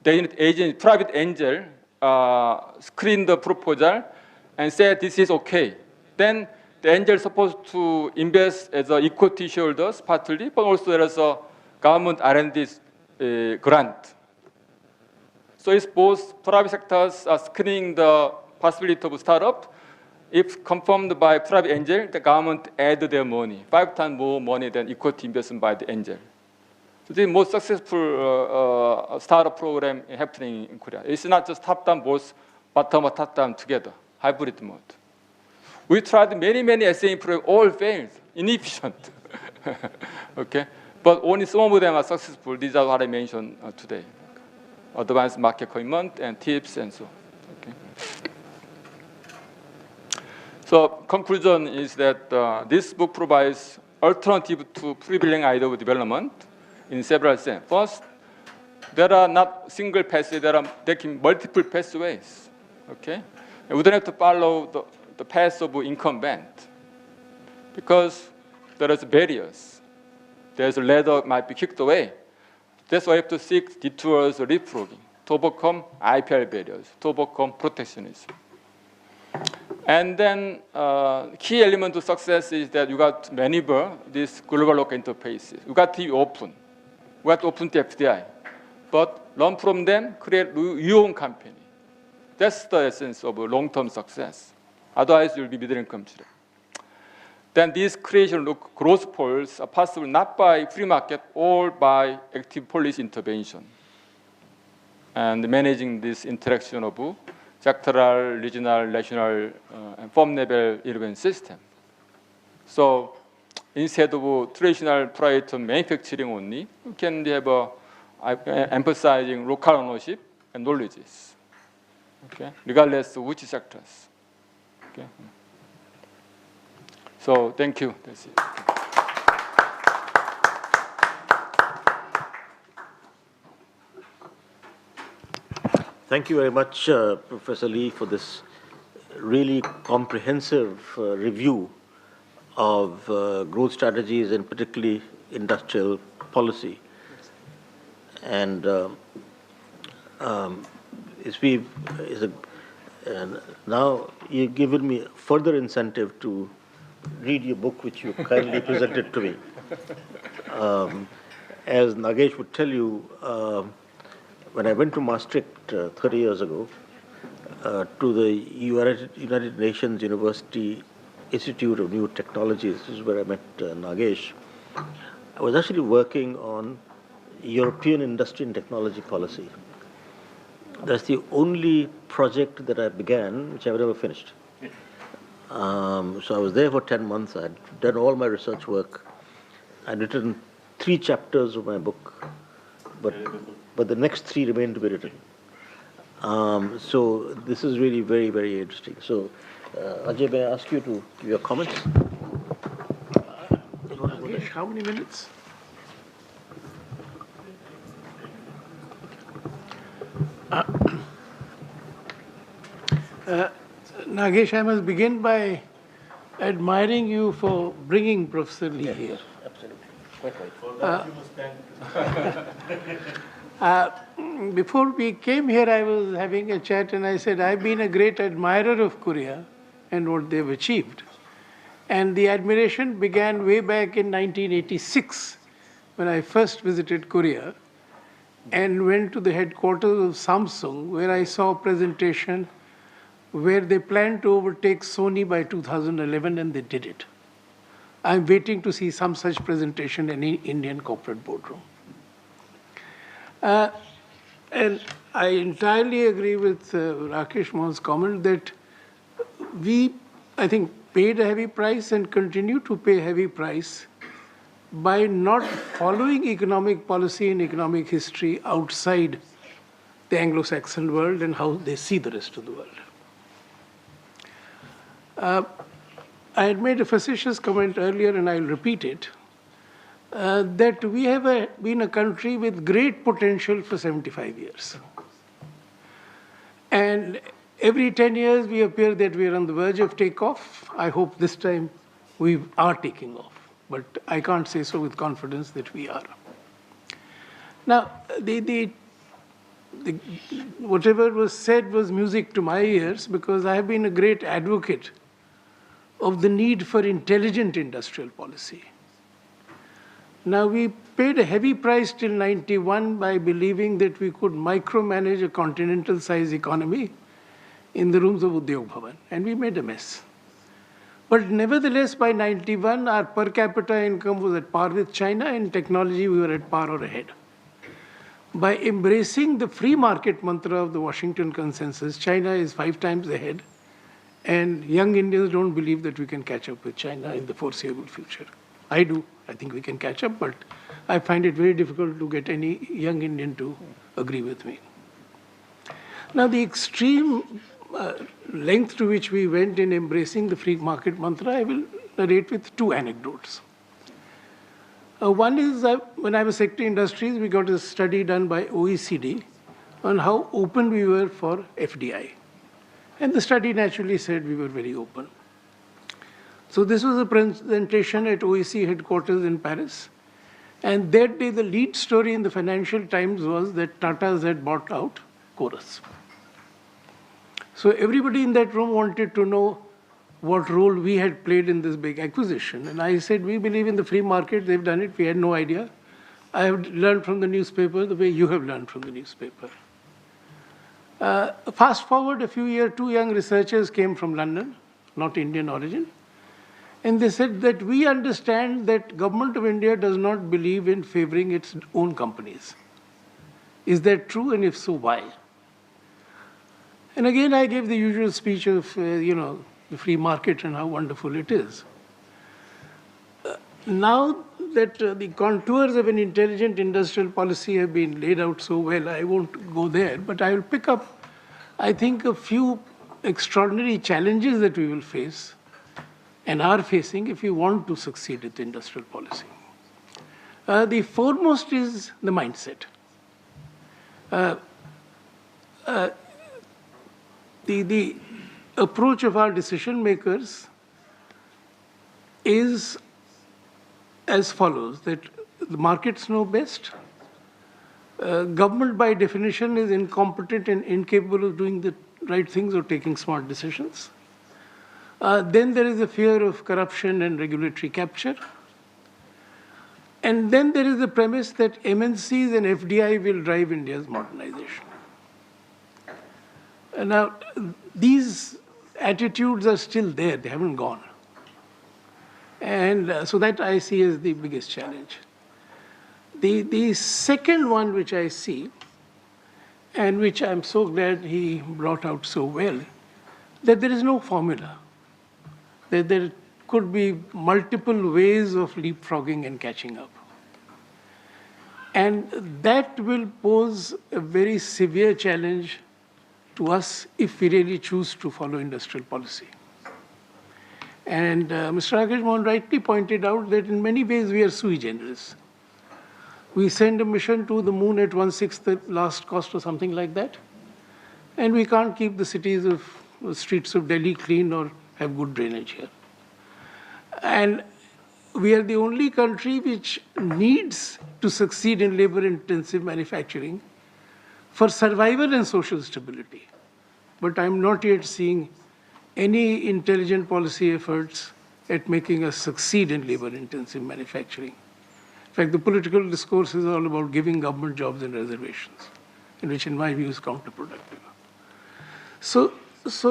the agent, private angel, screen the proposal and say this is okay. Then the angel is supposed to invest as an equity shareholders partly, but also there is a government R&D grant. So it's both private sectors are screening the possibility of startup. If confirmed by private angel, the government add their money, 5 times more money than equity investment by the angel. So the most successful startup program happening in Korea. It's not just top-down, both bottom and top-down together, hybrid mode. We tried many SME programs, all failed, inefficient. Okay, but only some of them are successful. These are what I mentioned today. Advanced market commitment and tips and so on. Okay. So conclusion is that this book provides alternative to prevailing idea of development in several sense. First, there are not single passages, there are multiple pathways. Okay? And we don't have to follow the path of incumbent because there is barriers. There's a ladder might be kicked away. That's why you have to seek detours or leapfrogging to overcome IPR barriers, to overcome protectionism. And then key element to success is that you got to maneuver these global local interfaces. You got to be open. You got to open the FDI. But learn from them, create your own company. That's the essence of long-term success. Otherwise, you'll be middle-income children. Then these creation of growth poles are possible not by free market or by active policy intervention. And managing this interaction of sectoral, regional, national, and firm-level irrigation system. So instead of traditional private manufacturing only, you can have emphasizing local ownership and knowledges, okay, regardless of which sectors. Okay. So thank you. That's it. Thank you very much, Professor Lee, for this really comprehensive review of growth strategies and particularly industrial policy. And now you've given me further incentive to read your book, which you kindly presented to me. As Nagesh would tell you, when I went to Maastricht 30 years ago, to the United Nations University Institute of New Technologies, this is where I met Nagesh, I was actually working on European industry and technology policy. That's the only project that I began, which I've never finished. So I was there for 10 months. I'd done all my research work. I'd written 3 chapters of my book, but the next 3 remain to be written. So this is really very, very interesting. So Ajay, may I ask you to give your comments? How many minutes? Nagesh, I must begin by admiring you for bringing Professor Lee here. Absolutely. Quite right. Before we came here, I was having a chat and I said, I've been a great admirer of Korea and what they've achieved. And the admiration began way back in 1986 when I first visited Korea and went to the headquarters of Samsung, where I saw a presentation where they planned to overtake Sony by 2011, and they did it. I'm waiting to see some such presentation in an Indian corporate boardroom. And I entirely agree with Rakesh Mohan's comment that we, I think, paid a heavy price and continue to pay a heavy price by not following economic policy and economic history outside the Anglo-Saxon world and how they see the rest of the world. I had made a facetious comment earlier, and I'll repeat it, that we have been a country with great potential for 75 years. And every 10 years, we appear that we are on the verge of takeoff. I hope this time we are taking off, but I can't say so with confidence that we are. Now, whatever was said was music to my ears, because I have been a great advocate of the need for intelligent industrial policy. Now, we paid a heavy price till 91 by believing that we could micromanage a continental-sized economy in the rooms of Udyog Bhavan, and we made a mess. But nevertheless, by 91, our per capita income was at par with China. In technology, we were at par or ahead. By embracing the free market mantra of the Washington Consensus, China is 5 times ahead, and young Indians don't believe that we can catch up with China in the foreseeable future. I do. I think we can catch up, but I find it very difficult to get any young Indian to agree with me. Now, the extreme length to which we went in embracing the free market mantra, I will narrate with 2 anecdotes. One is when I was Secretary Industries, we got a study done by OECD on how open we were for FDI. And the study naturally said we were very open. So this was a presentation at OEC headquarters in Paris. And that day, the lead story in the Financial Times was that Tata's had bought out Chorus. So everybody in that room wanted to know what role we had played in this big acquisition. And I said, we believe in the free market. They've done it. We had no idea. I have learned from the newspaper the way you have learned from the newspaper. Fast forward a few years, two young researchers came from London, not Indian origin. And they said that we understand that government of India does not believe in favoring its own companies. Is that true? And if so, why? And again, I gave the usual speech of, the free market and how wonderful it is. Now that the contours of an intelligent industrial policy have been laid out so well, I won't go there, but I will pick up, I think, a few extraordinary challenges that we will face and are facing if we want to succeed with industrial policy. The foremost is the mindset. The approach of our decision makers is as follows, that the markets know best. Government by definition is incompetent and incapable of doing the right things or taking smart decisions. Then there is a fear of corruption and regulatory capture. And then there is the premise that MNCs and FDI will drive India's modernization. Now, these attitudes are still there, they haven't gone. And so that I see as the biggest challenge. The second one which I see, and which I'm so glad he brought out so well, that there is no formula. That there could be multiple ways of leapfrogging and catching up. And that will pose a very severe challenge to us if we really choose to follow industrial policy. And Mr. Rakesh Mohan rightly pointed out that in many ways we are sui generis. We send a mission to the moon at 1/6 the last cost or something like that, and we can't keep the streets of Delhi clean or have good drainage here. And we are the only country which needs to succeed in labor-intensive manufacturing for survival and social stability. But I'm not yet seeing any intelligent policy efforts at making us succeed in labor-intensive manufacturing. In fact, the political discourse is all about giving government jobs and reservations, which in my view is counterproductive. So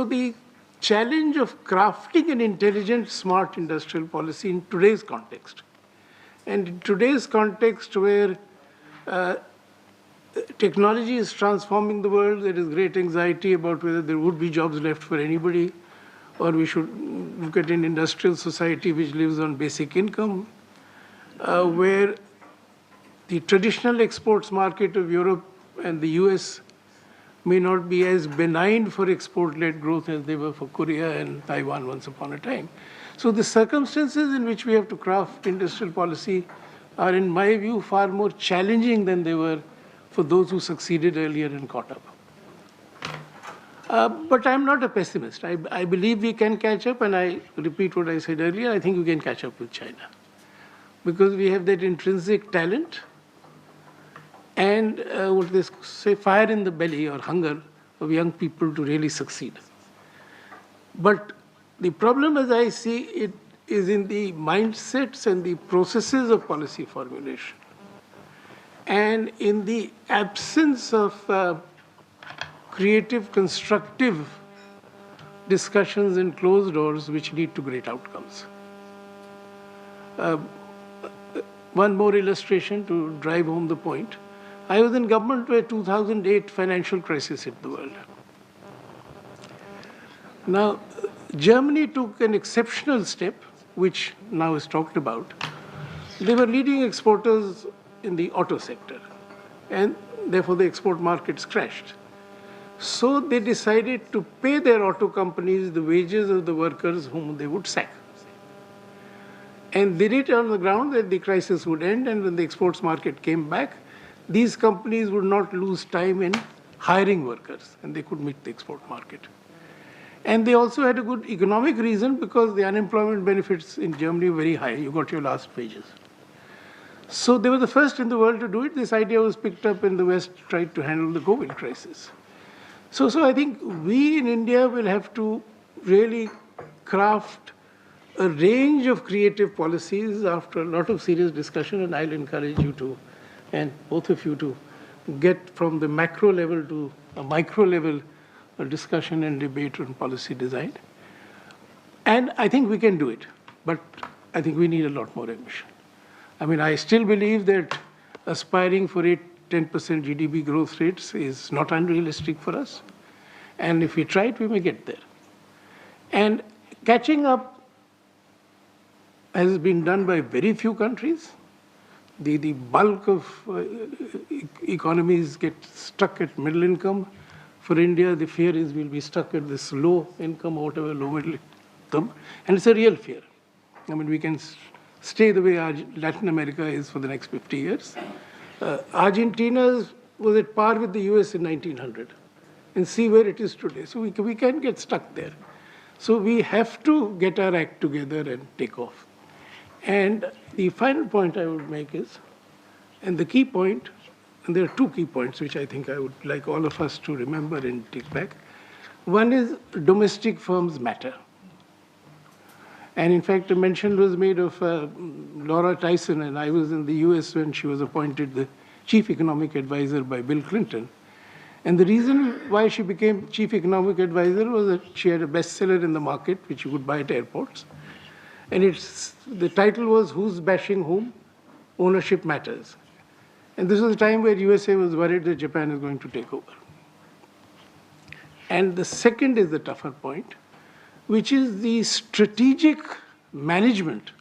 the challenge of crafting an intelligent, smart industrial policy in today's context, and in today's context where technology is transforming the world, there is great anxiety about whether there would be jobs left for anybody, or we should look at an industrial society which lives on basic income, where the traditional exports market of Europe and the US may not be as benign for export-led growth as they were for Korea and Taiwan once upon a time. So the circumstances in which we have to craft industrial policy are, in my view, far more challenging than they were for those who succeeded earlier and caught up. But I'm not a pessimist. I believe we can catch up, and I repeat what I said earlier, I think we can catch up with China. Because we have that intrinsic talent and what they say, fire in the belly or hunger of young people to really succeed. But the problem, as I see it, is in the mindsets and the processes of policy formulation, and in the absence of creative, constructive discussions in closed doors which lead to great outcomes. One more illustration to drive home the point. I was in government where 2008 financial crisis hit the world. Now, Germany took an exceptional step, which now is talked about. They were leading exporters in the auto sector, and therefore the export markets crashed. So they decided to pay their auto companies the wages of the workers whom they would sack. And they did it on the ground that the crisis would end, and when the exports market came back, these companies would not lose time in hiring workers, and they could meet the export market. And they also had a good economic reason because the unemployment benefits in Germany were very high. You got your last pages. So they were the first in the world to do it. This idea was picked up in the West, tried to handle the COVID crisis. So I think we in India will have to really craft a range of creative policies after a lot of serious discussion, and I'll encourage you to, and both of you to, get from the macro level to a micro level discussion and debate on policy design. And I think we can do it, but I think we need a lot more ambition. I mean, I still believe that aspiring for 10% GDP growth rates is not unrealistic for us. And if we try it, we may get there. And catching up has been done by very few countries. The bulk of economies get stuck at middle income. For India, the fear is we'll be stuck at this low income or whatever, low middle income. And it's a real fear. I mean, we can stay the way Latin America is for the next 50 years. Argentina was at par with the US in 1900. And see where it is today. So we can get stuck there. So we have to get our act together and take off. And the final point I would make is, and the key point, and there are two key points which I think I would like all of us to remember and take back. One is domestic firms matter. And in fact, a mention was made of Laura Tyson, and I was in the US when she was appointed the chief economic advisor by Bill Clinton. And the reason why she became chief economic advisor was that she had a bestseller in the market, which you could buy at airports. And the title was Who's Bashing Whom? Ownership Matters. And this was a time where USA was worried that Japan is going to take over. And the second is the tougher point, which is the strategic management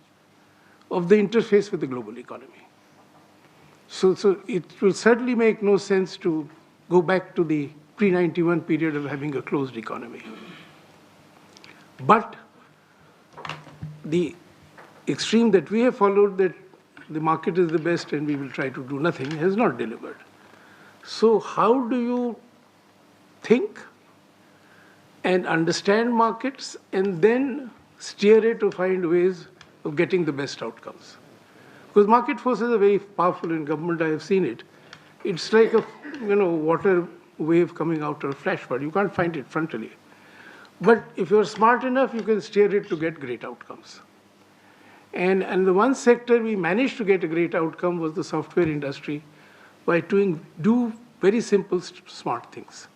of the interface with the global economy. So it will certainly make no sense to go back to the pre-91 period of having a closed economy. But the extreme that we have followed, that the market is the best and we will try to do nothing, has not delivered. So how do you think and understand markets and then steer it to find ways of getting the best outcomes? Because market forces are very powerful in government. I have seen it. It's like a water wave coming out of a flash flood. You can't find it frontally. But if you're smart enough, you can steer it to get great outcomes. And the one sector we managed to get a great outcome was the software industry by do very simple, smart things.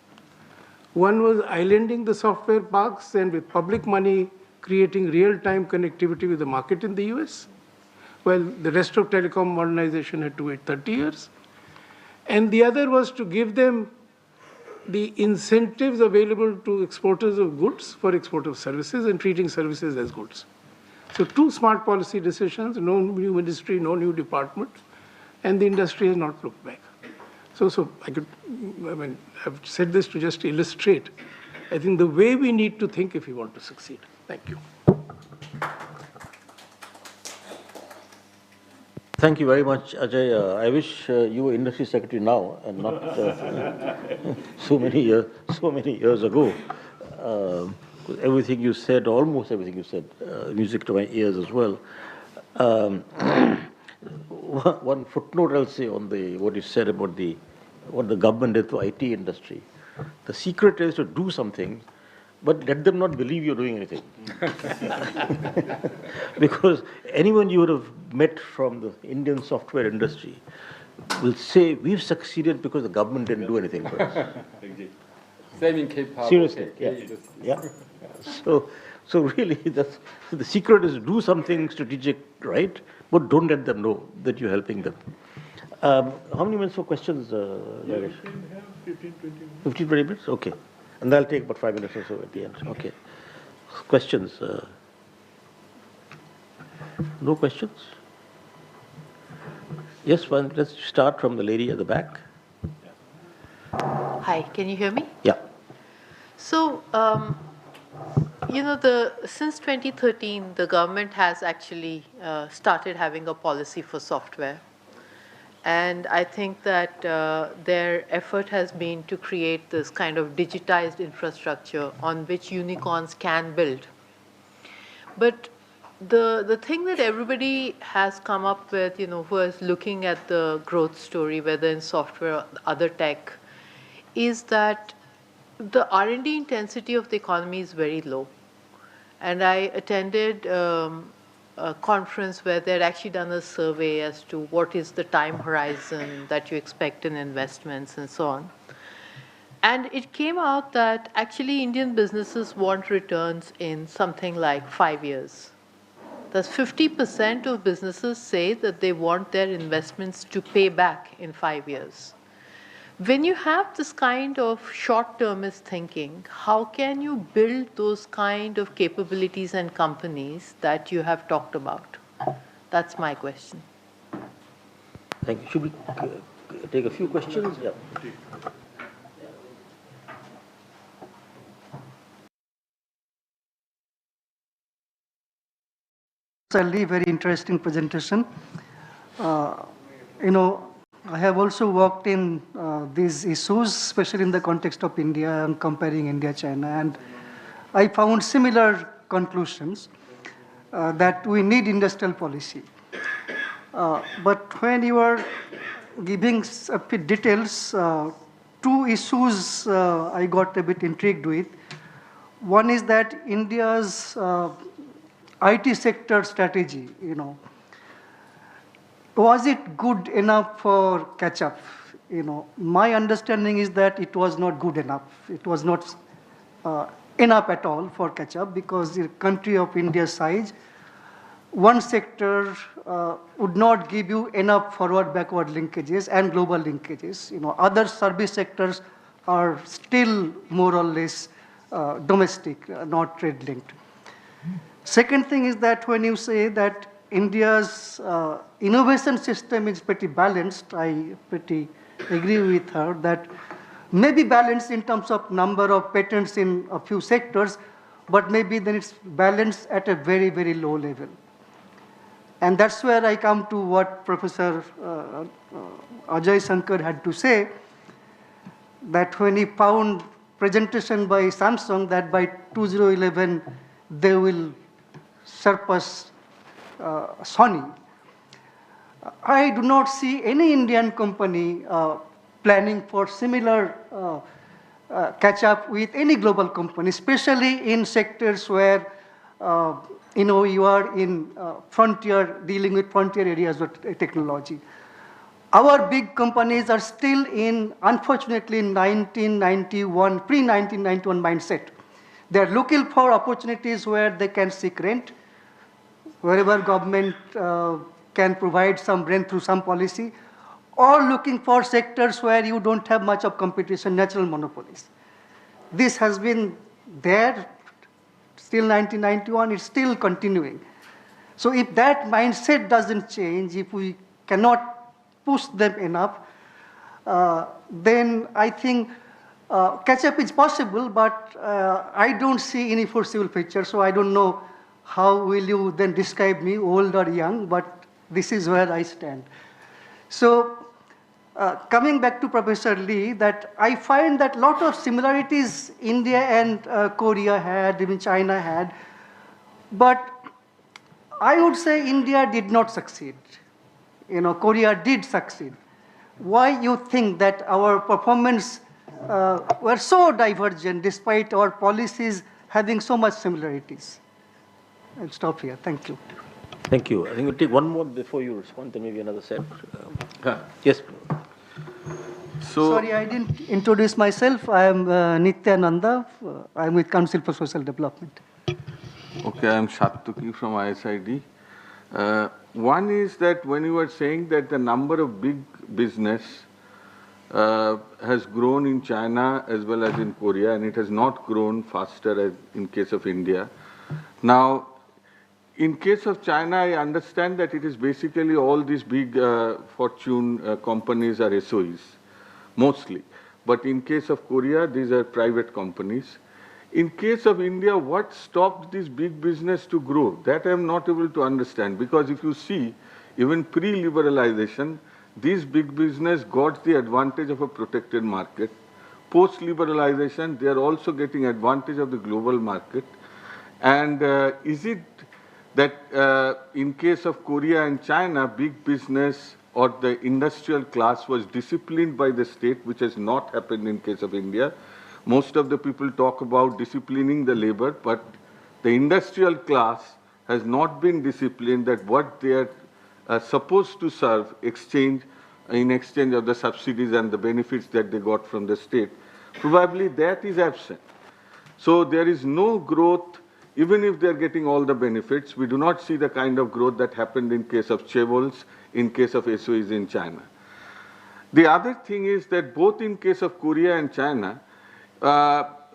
One was islanding the software parks and with public money creating real-time connectivity with the market in the US, while the rest of telecom modernization had to wait 30 years. And the other was to give them the incentives available to exporters of goods for export of services and treating services as goods. So two smart policy decisions, no new ministry, no new department, and the industry has not looked back. So I've said this to just illustrate, I think, the way we need to think if we want to succeed. Thank you. Thank you very much, Ajay. I wish you were industry secretary now and not so many years ago. Everything you said, almost everything you said, music to my ears as well. One footnote I'll say on what you said about what the government did to IT industry. The secret is to do something, but let them not believe you're doing anything. Because anyone you would have met from the Indian software industry will say, we've succeeded because the government didn't do anything for us. Same in K-pop. Seriously, yeah. So really, the secret is do something strategic, right? But don't let them know that you're helping them. How many minutes for questions, Rajesh? 15, 20 minutes. 15, 20 minutes? Okay. And I'll take about 5 minutes or so at the end. Okay. Questions? No questions? Yes, let's start from the lady at the back. Hi, can you hear me? Yeah. So, Since 2013, the government has actually started having a policy for software. And I think that their effort has been to create this kind of digitized infrastructure on which unicorns can build. But the thing that everybody has come up with, who is looking at the growth story, whether in software or other tech, is that the R&D intensity of the economy is very low. And I attended a conference where they had actually done a survey as to what is the time horizon that you expect in investments and so on. And it came out that actually Indian businesses want returns in something like 5 years. Thus 50% of businesses say that they want their investments to pay back in 5 years. When you have this kind of short-termist thinking, how can you build those kind of capabilities and companies that you have talked about? That's my question. Thank you. Should we take a few questions? Yeah. Very interesting presentation. I have also worked in these issues, especially in the context of India and comparing India-China, and I found similar conclusions that we need industrial policy. But when you are giving a bit details, two issues I got a bit intrigued with. One is that India's IT sector strategy, was it good enough for catch-up? My understanding is that it was not good enough. It was not enough at all for catch-up, because the country of India's size, one sector would not give you enough forward-backward linkages and global linkages. Other service sectors are still more or less domestic, not trade-linked. Second thing is that when you say that India's innovation system is pretty balanced, I pretty agree with her that maybe balanced in terms of number of patents in a few sectors, but maybe then it's balanced at a very, very low level. And that's where I come to what Professor Ajay Shankar had to say, that when he found presentation by Samsung that by 2011 they will surpass Sony. I do not see any Indian company planning for similar catch-up with any global company, especially in sectors where you are in frontier, dealing with frontier areas of technology. Our big companies are still in, unfortunately, 1991, pre-1991 mindset. They are looking for opportunities where they can seek rent, wherever government can provide some rent through some policy, or looking for sectors where you don't have much of competition, natural monopolies. This has been there still 1991, it's still continuing. So if that mindset doesn't change, if we cannot push them enough, then I think catch-up is possible, but I don't see any foreseeable future, so I don't know how will you then describe me, old or young, but this is where I stand. So coming back to Professor Lee, that I find that a lot of similarities India and Korea had, even China had, but I would say India did not succeed. Korea did succeed. Why you think that our performance were so divergent despite our policies having so much similarities? I'll stop here. Thank you. Thank you. I think we'll take one more before you respond, then maybe another set. Yes. So, sorry, I didn't introduce myself. I am Nityananda. I am with Council for Social Development. Okay, I am Shattuki from ISID. One is that when you were saying that the number of big business has grown in China as well as in Korea, and it has not grown faster as in case of India. Now, in case of China, I understand that it is basically all these big fortune companies are SOEs, mostly. But in case of Korea, these are private companies. In case of India, what stopped this big business to grow? That I am not able to understand, because if you see, even pre-liberalization, these big business got the advantage of a protected market. Post-liberalization, they are also getting advantage of the global market. And is it that in case of Korea and China, big business or the industrial class was disciplined by the state, which has not happened in case of India? Most of the people talk about disciplining the labor, but the industrial class has not been disciplined that what they are supposed to serve in exchange of the subsidies and the benefits that they got from the state. Probably that is absent. So there is no growth, even if they are getting all the benefits. We do not see the kind of growth that happened in case of chaebols, in case of SOEs in China. The other thing is that both in case of Korea and China,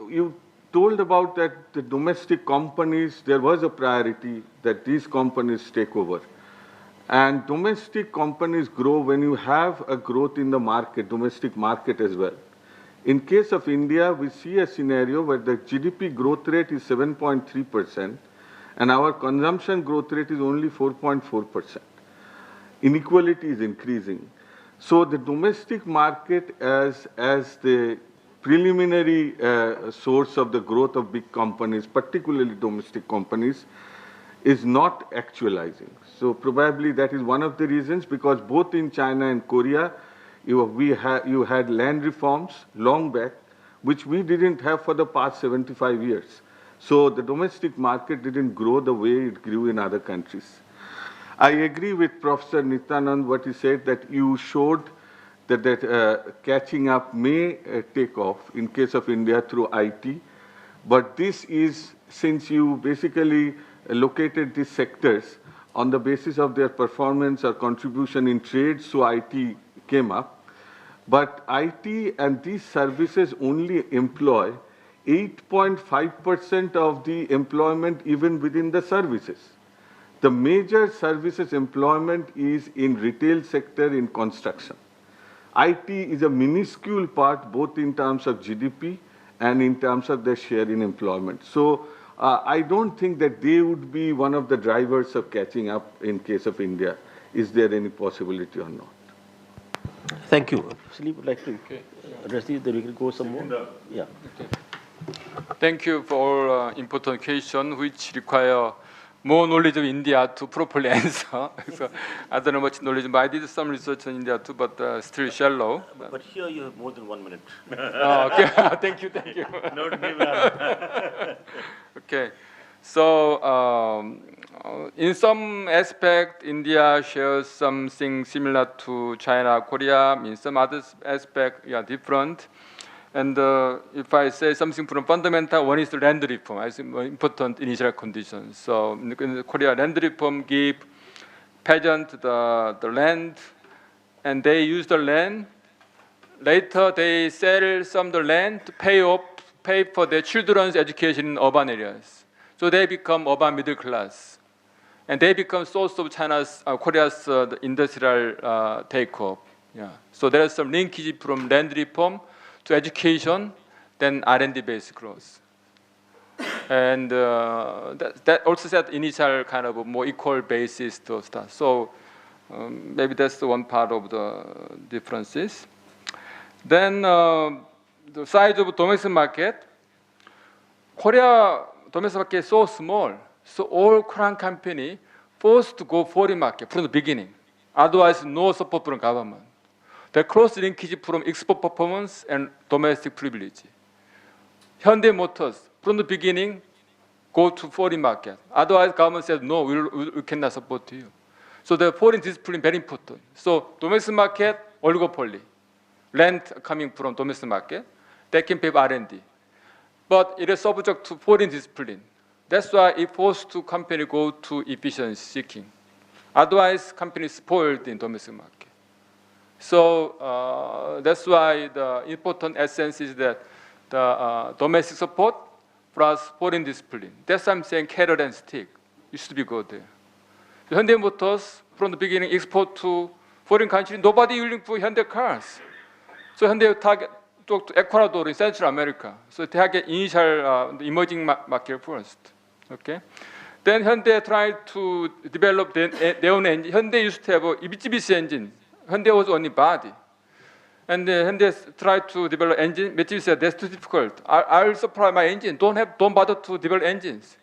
you told about that the domestic companies, there was a priority that these companies take over. And domestic companies grow when you have a growth in the market, domestic market as well. In case of India, we see a scenario where the GDP growth rate is 7.3% and our consumption growth rate is only 4.4%. Inequality is increasing. So the domestic market as the preliminary source of the growth of big companies, particularly domestic companies, is not actualizing. So probably that is one of the reasons, because both in China and Korea, you had land reforms long back, which we didn't have for the past 75 years. So the domestic market didn't grow the way it grew in other countries. I agree with Professor Nityanand what he said, that you showed that catching up may take off in case of India through IT. But this is, since you basically located these sectors on the basis of their performance or contribution in trade, so IT came up. But IT and these services only employ 8.5% of the employment even within the services. The major services employment is in retail sector, in construction. IT is a minuscule part both in terms of GDP and in terms of their share in employment. So I don't think that they would be one of the drivers of catching up in case of India. Is there any possibility or not? Thank you. Sleep would like to address these, then we can go some more. Yeah. Okay. Thank you for all important questions which require more knowledge of India to properly answer. So I don't know much knowledge, but I did some research on India too, but still shallow. But here you have more than 1 minute. Okay. Thank you. No, give up. Okay. So in some aspect, India shares something similar to China, Korea. In some other aspect, different. And if I say something from fundamental, one is the land reform. I think important initial conditions. So in Korea, land reform give peasant the land, and they use the land. Later, they sell some of the land to pay for their children's education in urban areas. So they become urban middle class, and they become source of Korea's industrial takeoff. Yeah. So there is some linkage from land reform to education, then R&D based growth, and that also set initial kind of a more equal basis to start. So maybe that's the one part of the differences. Then the size of domestic market. Korea domestic market is so small, so all Korean company forced to go foreign market from the beginning. Otherwise, no support from government. The cross linkage from export performance and domestic privilege. Hyundai Motors from the beginning go to foreign market. Otherwise, government said no, we cannot support you. So the foreign discipline very important. So domestic market oligopoly, land coming from domestic market, they can pay R&D. But it is subject to foreign discipline. That's why it forced to company go to efficiency seeking. Otherwise, companies spoiled in domestic market. So that's why the important essence is that the domestic support plus foreign discipline. That's why I'm saying carrot and stick. You should be good there. The Hyundai Motors, from the beginning, export to foreign countries. Nobody willing for Hyundai cars. So Hyundai to Ecuador in Central America. So they have initial the emerging market first. Okay. Then Hyundai tried to develop their own engine. Hyundai used to have a Mitsubishi engine. Hyundai was only body. And Hyundai tried to develop engine. Mitsubishi said, that's too difficult. I'll supply my engine. Don't bother to develop engines.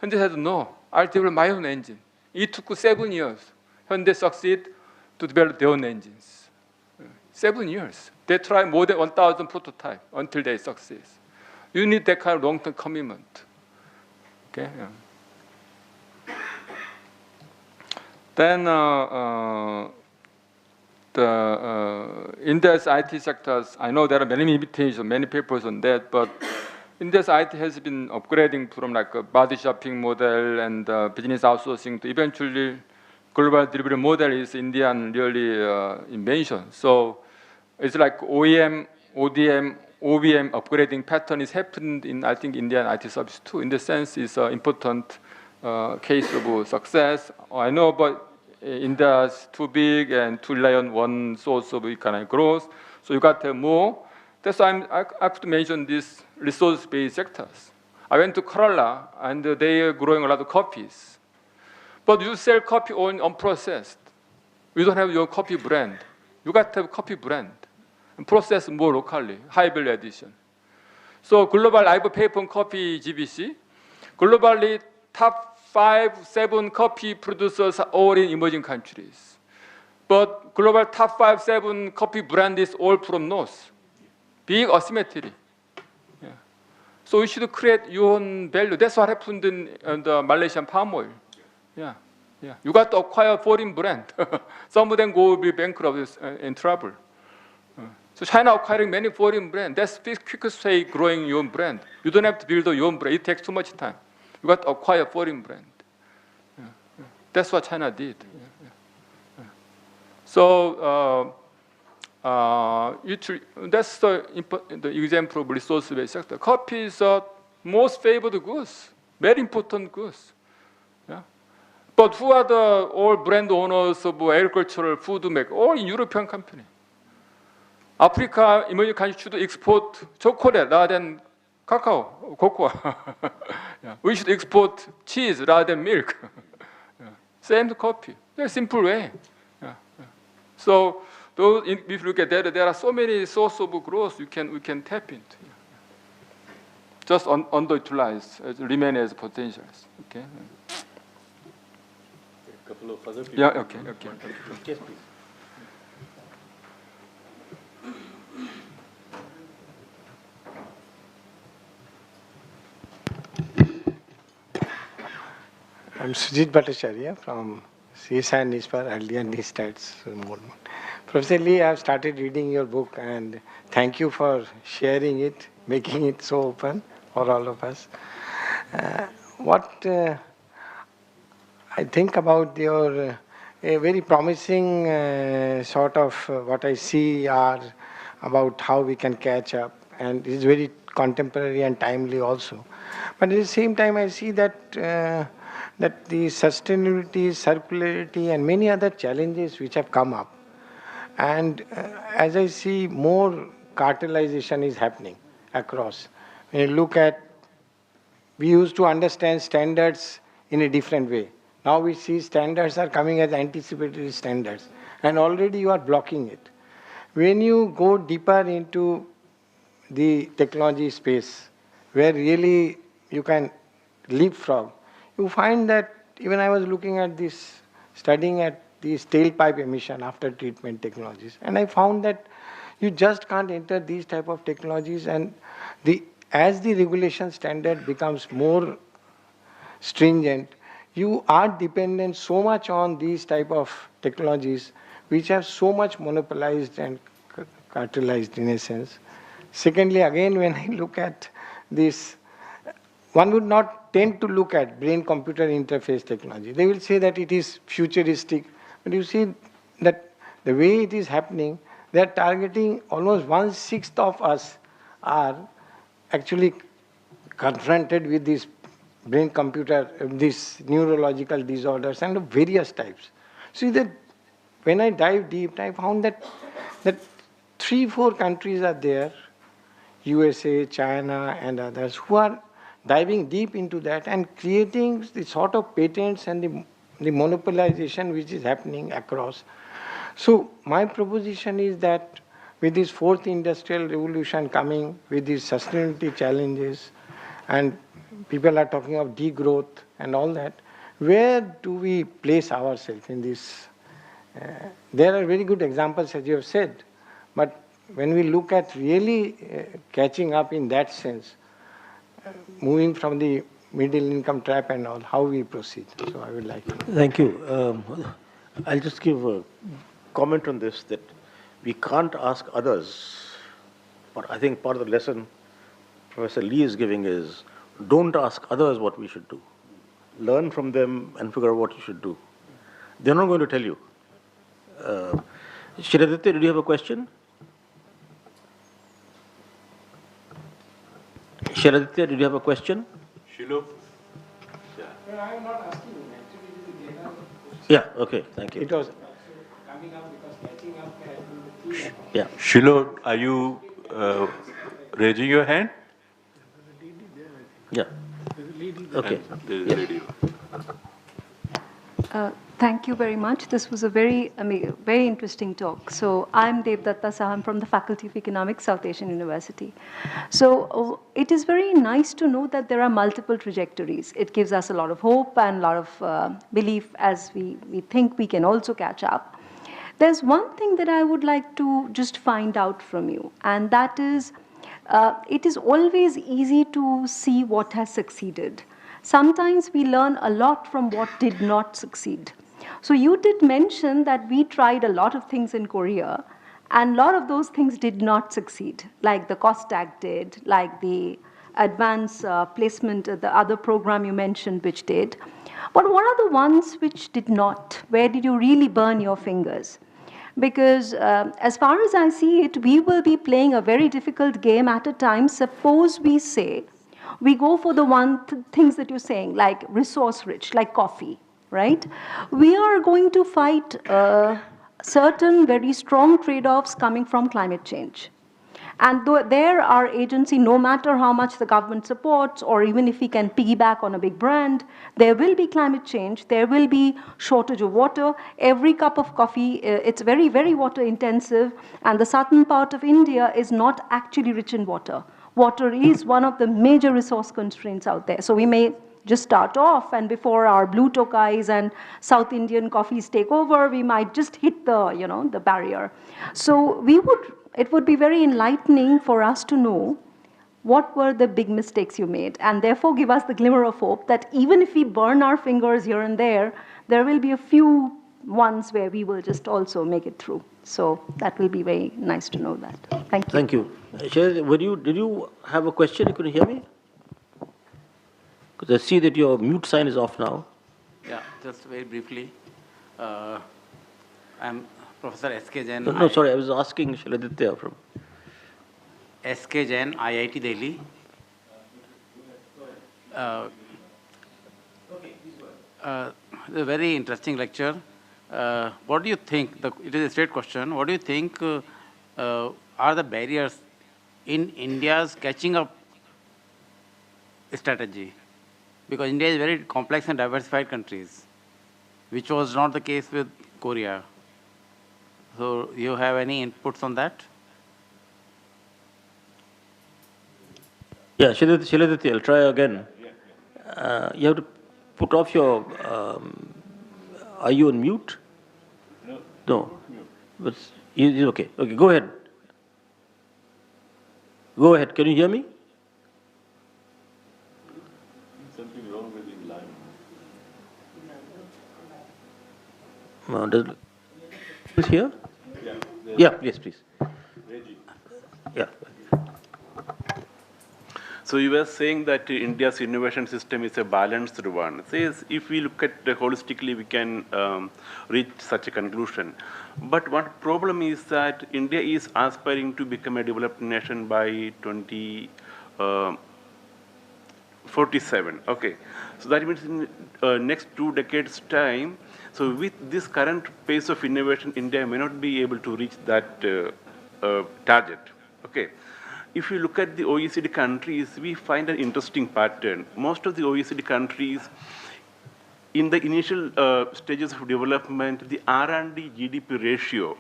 Hyundai said, no, I'll develop my own engine. It took 7 years. Hyundai succeeded to develop their own engines. 7 years. They tried more than 1,000 prototypes until they succeed. You need that kind of long-term commitment. Okay. Yeah. Then India's IT sectors, I know there are many limitations, many papers on that, but India's IT has been upgrading from like a body shopping model and business outsourcing to eventually global delivery model is Indian really invention. So it's like OEM, ODM, OVM upgrading pattern is happened in, I think, Indian IT service too. In the sense, it's an important case of success. I know, but India's too big and too rely on one source of economic growth. So you got to have more. That's why I have to mention these resource-based sectors. I went to Kerala, and they are growing a lot of coffees. But you sell coffee only unprocessed. You don't have your coffee brand. You got to have coffee brand and process more locally, high value addition. So global Ivory Paper and Coffee GBC, globally top 5, 7 coffee producers are all in emerging countries. But global top 5, 7 coffee brand is all from North. Big asymmetry. Yeah. So you should create your own value. That's what happened in the Malaysian palm oil. Yeah. Yeah. You got to acquire foreign brand. Some of them go be bankrupt in trouble. So China acquiring many foreign brands. That's the quickest way growing your own brand. You don't have to build your own brand. It takes too much time. You got to acquire foreign brand. Yeah. Yeah. That's what China did. Yeah. Yeah. Yeah. So that's the example of resource-based sector. Coffee is most favored goods, very important goods. Yeah. But who are the all brand owners of agricultural food maker? All in European company. Africa, emerging countries should export chocolate rather than cacao, cocoa. Yeah. We should export cheese rather than milk. Yeah. Same to coffee. Very simple way. Yeah. Yeah. So those, if you look at that, there are so many sources of growth we can tap into. Yeah. Just underutilized, remain as potentials. Okay. A couple of other people. Yeah. Okay. Okay. Yes, please. I'm Sujit Bhattacharya from CSI and NISPAR, earlier NISTATS movement. Professor Lee, I have started reading your book and thank you for sharing it, making it so open for all of us. What I think about your a very promising sort of what I see are about how we can catch up, and it's very contemporary and timely also. But at the same time, I see that that the sustainability, circularity, and many other challenges which have come up. And as I see, more cartelization is happening across. When you look at, we used to understand standards in a different way. Now we see standards are coming as anticipatory standards, and already you are blocking it. When you go deeper into the technology space, where really you can leapfrog, you find that even I was looking at this, studying at these tailpipe emission after treatment technologies, and I found that you just can't enter these type of technologies, and as the regulation standard becomes more stringent, you are dependent so much on these type of technologies which have so much monopolized and cartelized in a sense. Secondly, again, when I look at this, one would not tend to look at brain-computer interface technology. They will say that it is futuristic, but you see that the way it is happening, they are targeting almost 1/6 of us are actually confronted with this brain-computer, these neurological disorders and of various types. See that when I dive deep, I found that 3-4 countries are there USA, China, and others who are diving deep into that and creating the sort of patents and the monopolization which is happening across. So my proposition is that with this fourth industrial revolution coming, with these sustainability challenges, and people are talking of degrowth and all that, where do we place ourselves in this? There are very good examples, as you have said, but when we look at really catching up in that sense, moving from the middle income trap and all, how we proceed. So I would like to. Thank you. I'll just give a comment on this, that we can't ask others, but I think part of the lesson Professor Lee is giving is, don't ask others what we should do. Learn from them and figure out what you should do. They're not going to tell you. Shiraditya, did you have a question? Shiraditya, did you have a question? Shilo? I am not asking you. Actually, it is a Yeah, okay, thank you. It was coming up because catching up has been the key. Yeah. Shilo, are you raising your hand? Yeah. Okay. There's a lady. Thank you very much. This was a very interesting talk. So I'm Devdatta Sahan from the Faculty of Economics, South Asian University. So it is very nice to know that there are multiple trajectories. It gives us a lot of hope and a lot of belief as we think we can also catch up. There's one thing that I would like to just find out from you, and that is, it is always easy to see what has succeeded. Sometimes we learn a lot from what did not succeed. So you did mention that we tried a lot of things in Korea, and a lot of those things did not succeed, like the COSTAC did, like the advanced placement, the other program you mentioned which did. But what are the ones which did not? Where did you really burn your fingers? Because as far as I see it, we will be playing a very difficult game at a time. Suppose we say, we go for the things that you're saying, like resource rich, like coffee, right? We are going to fight certain very strong trade-offs coming from climate change. And there our agency, no matter how much the government supports, or even if we can piggyback on a big brand, there will be climate change, there will be shortage of water. Every cup of coffee, it's very, very water intensive, and the southern part of India is not actually rich in water. Water is one of the major resource constraints out there. So we may just start off, and before our blue tokais and South Indian coffees take over, we might just hit the, the barrier. So it would be very enlightening for us to know what were the big mistakes you made, and therefore give us the glimmer of hope that even if we burn our fingers here and there will be a few ones where we will just also make it through. So that will be very nice to know that. Thank you. Thank you. Shared, did you have a question? You couldn't hear me? Because I see that your mute sign is off now. Yeah, just very briefly. I'm Professor S.K. Jain. No, sorry, I was asking Shiladitya from S.K. Jain, IIT Delhi. A very interesting lecture. What do you think, it is a straight question, what do you think are the barriers in India's catching up strategy? Because India is a very complex and diversified country, which was not the case with Korea. So you have any inputs on that? Yeah, Shiladitya, I'll try again. You have to put off your, are you on mute? No. But okay. Okay, go ahead. Go ahead. Can you hear me? Something wrong with the line. No, is here? Yeah, yes, please. Yeah. So you were saying that India's innovation system is a balanced one. Says if we look at it holistically, we can reach such a conclusion. But one problem is that India is aspiring to become a developed nation by 2047. Okay, so that means in next 2 decades time. So with this current pace of innovation, India may not be able to reach that target. Okay. if you look at the OECD countries, we find an interesting pattern. Most of the OECD countries, in the initial stages of development, the R&D GDP ratio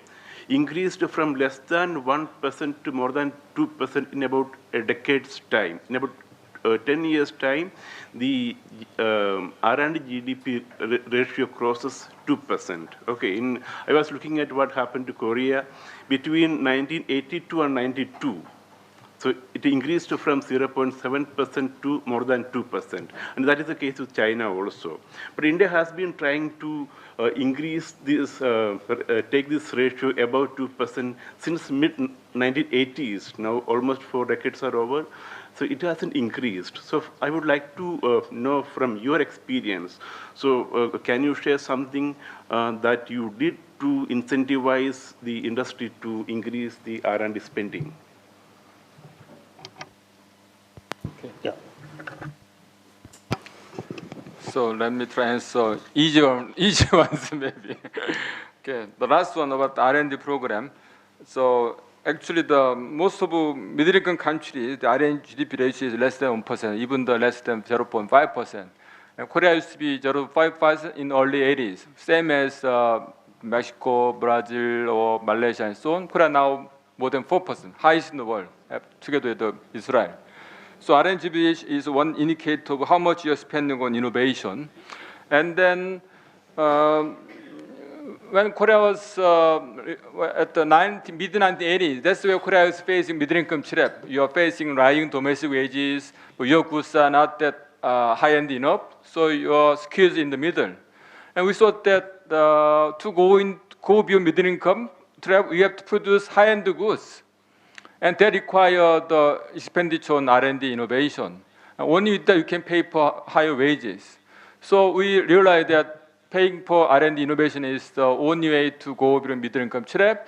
increased from less than 1% to more than 2% in about a decade's time. In about 10 years' time, the R&D GDP ratio crosses 2%. Okay, I was looking at what happened to Korea between 1982 and 92. So it increased from 0.7% to more than 2%. And that is the case with China also. But India has been trying to increase this, take this ratio above 2% since mid-1980s. Now almost 4 decades are over. So it hasn't increased. So I would like to know from your experience. So can you share something that you did to incentivize the industry to increase the R&D spending? Yeah. So let me try and answer easy ones maybe. Okay, the last one about R&D program. So actually, the most of middle-income countries, the R&D GDP ratio is less than 1%, even the less than 0.5%. And Korea used to be 0.5% in early 80s, same as Mexico, Brazil, or Malaysia, and so on. Korea now more than 4%, highest in the world, together with Israel. So R&D is one indicator of how much you're spending on innovation. And then when Korea was at the mid-1980s, that's where Korea is facing middle-income trap. You're facing rising domestic wages, but your goods are not that high-end enough, so you're squeezed in the middle. And we thought that to go beyond middle-income trap, we have to produce high-end goods. And that requires the expenditure on R&D innovation. And only with that you can pay for higher wages. So we realized that paying for R&D innovation is the only way to go beyond middle-income trap.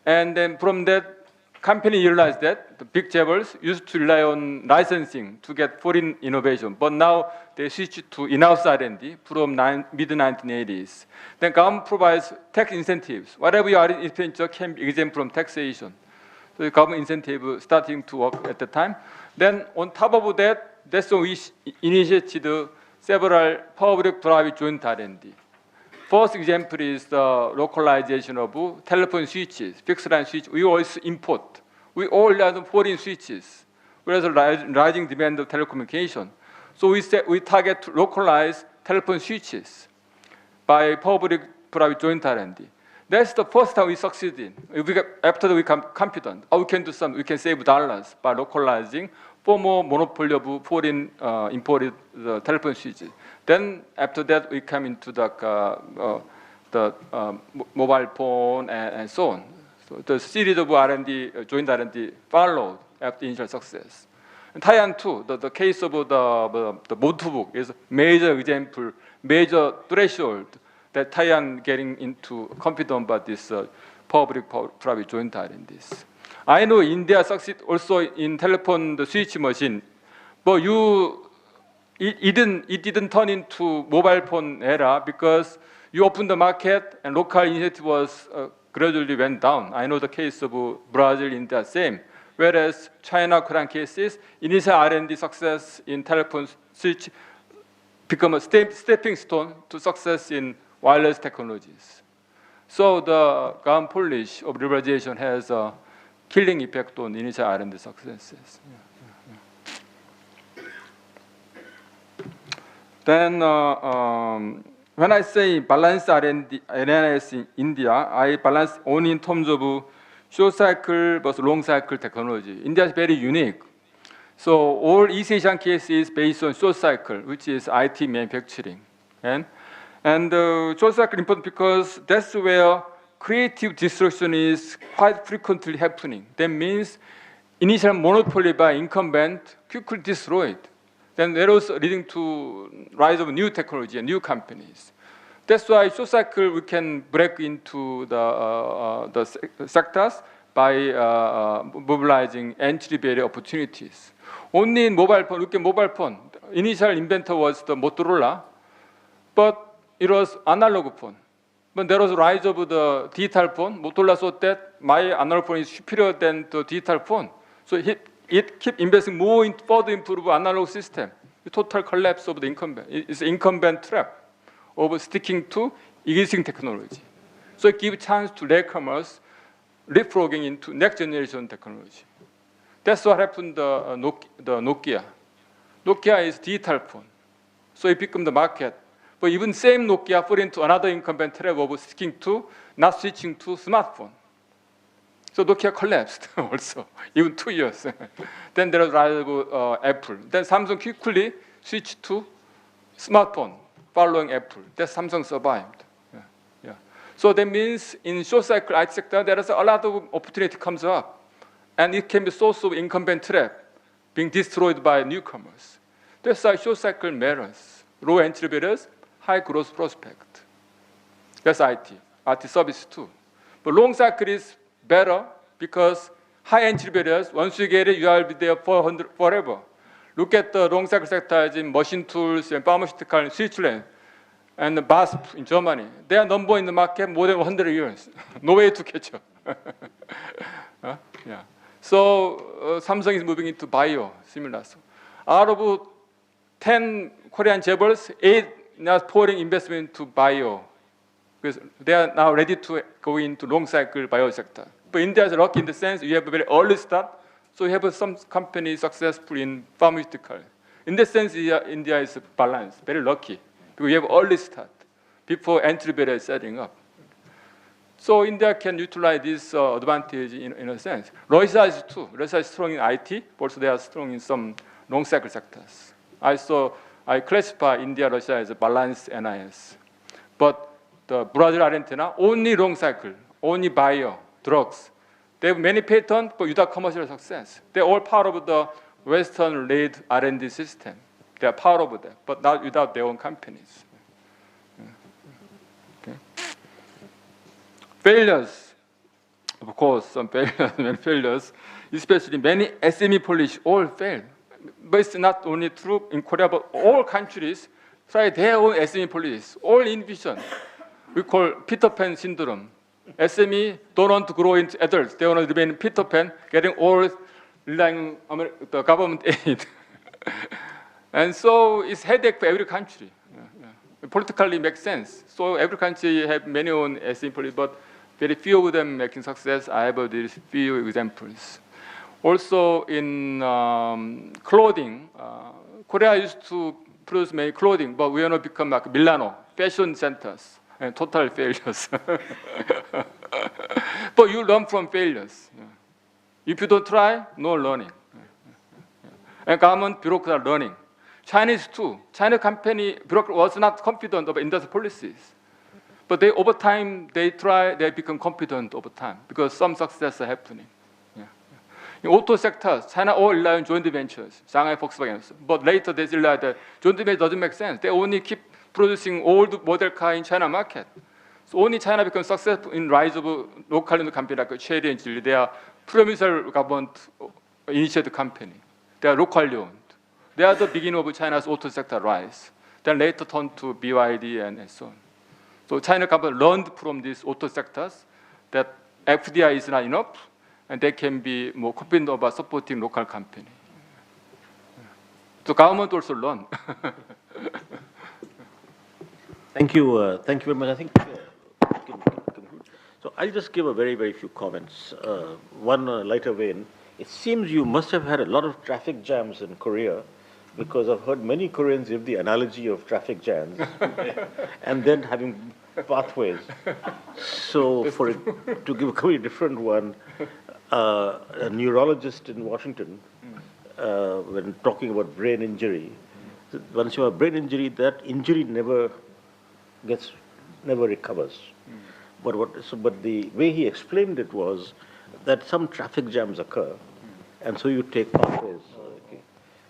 And then from that, company realized that the big jabbers used to rely on licensing to get foreign innovation, but now they switched to in-house R&D from mid-1980s. Then government provides tax incentives. Whatever your R&D expenditure can be exempt from taxation. So the government incentive starting to work at the time. Then on top of that, that's when we initiated several public-private joint R&D. First example is the localization of telephone switches, fixed line switches. We always import. We all rely on foreign switches, whereas the rising demand of telecommunication. So we target to localize telephone switches by public-private joint R&D. That's the first time we succeeded. After that, we become confident. We can do something. We can save dollars by localizing former monopoly of foreign imported telephone switches. Then after that, we come into the mobile phone and so on. So the series of R&D, joint R&D followed after initial success. And Taiwan too, the case of the notebook is a major example, major threshold that Taiwan getting into confident about this public-private joint R&Ds. I know India succeed also in telephone, the switch machine, but it didn't turn into mobile phone era because you opened the market and local initiative was gradually went down. I know the case of Brazil, India, same. Whereas China, Korean cases, initial R&D success in telephone switch become a stepping stone to success in wireless technologies. So the government policy of liberalization has a killing effect on initial R&D successes. Then when I say balance R&D analysis in India, I balance only in terms of short cycle versus long cycle technology. India is very unique. So all East Asian cases based on short cycle, which is IT manufacturing. And short cycle important because that's where creative disruption is quite frequently happening. That means initial monopoly by incumbent quickly destroyed. Then that was leading to rise of new technology and new companies. That's why short cycle we can break into the sectors by mobilizing entry barrier opportunities. Only in mobile phone, look at mobile phone. Initial inventor was the Motorola, but it was analog phone. But there was a rise of the digital phone. Motorola thought that my analog phone is superior than the digital phone. So it keep investing more in further improve analog system, the total collapse of the incumbent. It's an incumbent trap of sticking to existing technology. So it gives chance to latecomers leapfrogging into next generation technology. That's what happened to the Nokia. Nokia is digital phone, so it became the market. But even same Nokia fall into another incumbent trap of sticking to, not switching to smartphone. So Nokia collapsed also, even 2 years. Then there was rise of Apple. Then Samsung quickly switched to smartphone, following Apple. That Samsung survived. Yeah. So that means in short cycle IT sector, there is a lot of opportunity comes up. And it can be source of incumbent trap being destroyed by newcomers. That's why short cycle matters. Low entry barriers, high growth prospect. That's IT service too. But long cycle is better because high entry barriers, once you get it, you will be there forever. Look at the long cycle sectors in machine tools and pharmaceutical in Switzerland and BASF in Germany. They are number in the market more than 100 years. No way to catch up. Yeah. So Samsung is moving into bio, similar. So out of 10 Korean jables, 8 now pouring investment into bio, because they are now ready to go into long cycle bio sector. But India is lucky in the sense you have a very early start, so you have some companies successful in pharmaceutical. In that sense, India is balanced, very lucky, because you have early start before entry barrier is setting up. So India can utilize this advantage in a sense. Russia is too. Russia is strong in IT, but also they are strong in some long cycle sectors. I classify India, Russia as a balanced NIS. But the Brazil, Argentina, only long cycle, only bio, drugs. They have many patents, but without commercial success. They're all part of the Western-led R&D system. They are part of that, but not without their own companies. Okay. Failures, of course, some failures, many failures, especially many SME policy all failed. But it's not only true in Korea, but all countries try their own SME policies, all envision. We call Peter Pan syndrome. SME don't want to grow into adults. They want to remain Peter Pan, getting all relying on the government aid. And so it's headache for every country. It politically makes sense. So every country have many own SME policies, but very few of them making success. I have these few examples. Also in clothing, Korea used to produce many clothing, but we want to become like Milano, fashion centers, and total failures. But you learn from failures. If you don't try, no learning. And government bureaucrats are learning. Chinese too. China company bureaucrat was not confident of industrial policies. But they, over time, they become confident over time because some success are happening. In auto sectors, China all rely on joint ventures, Shanghai Volkswagen. But later they realize that joint venture doesn't make sense. They only keep producing old model car in China market. So only China becomes successful in rise of local company like Chery and Geely. They are provincial government initiated company. They are locally owned. They are the beginning of China's auto sector rise. Then later turned to BYD and so on. So China government learned from these auto sectors that FDI is not enough, and they can be more confident about supporting local company. So government also learn. Thank you very much. I think so. I'll just give a very, very few comments. One lighter vein. It seems you must have had a lot of traffic jams in Korea, because I've heard many Koreans give the analogy of traffic jams and then having pathways. So to give a very different one, a neurologist in Washington, when talking about brain injury, once you have brain injury, that injury never recovers. But the way he explained it was that some traffic jams occur, and so you take pathways.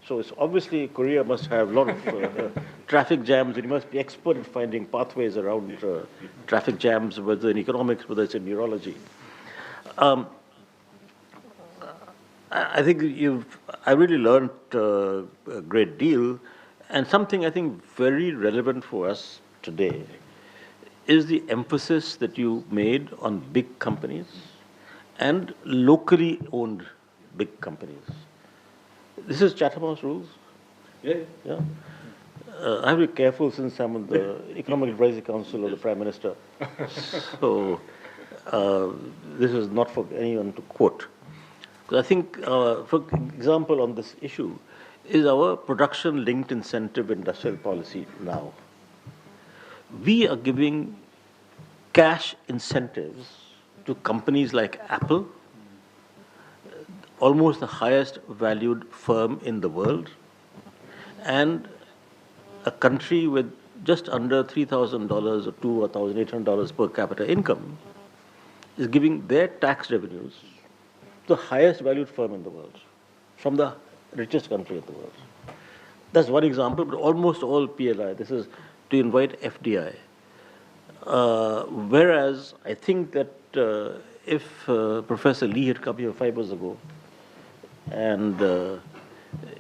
So it's obviously Korea must have a lot of traffic jams, and you must be expert in finding pathways around traffic jams, whether in economics, whether it's in neurology. I think I really learned a great deal, and something I think very relevant for us today is the emphasis that you made on big companies and locally owned big companies. This is Chatham House rules? Yeah. Yeah. I have to be careful since I'm on the Economic Advisory Council of the Prime Minister. So this is not for anyone to quote. Because I think, for example, on this issue, is our production-linked incentive industrial policy now. We are giving cash incentives to companies like Apple, almost the highest valued firm in the world, and a country with just under $3,000 or $2,800 per capita income is giving their tax revenues to the highest valued firm in the world, from the richest country in the world. That's one example, but almost all PLI, this is to invite FDI. Whereas I think that if Professor Lee had come here 5 years ago, and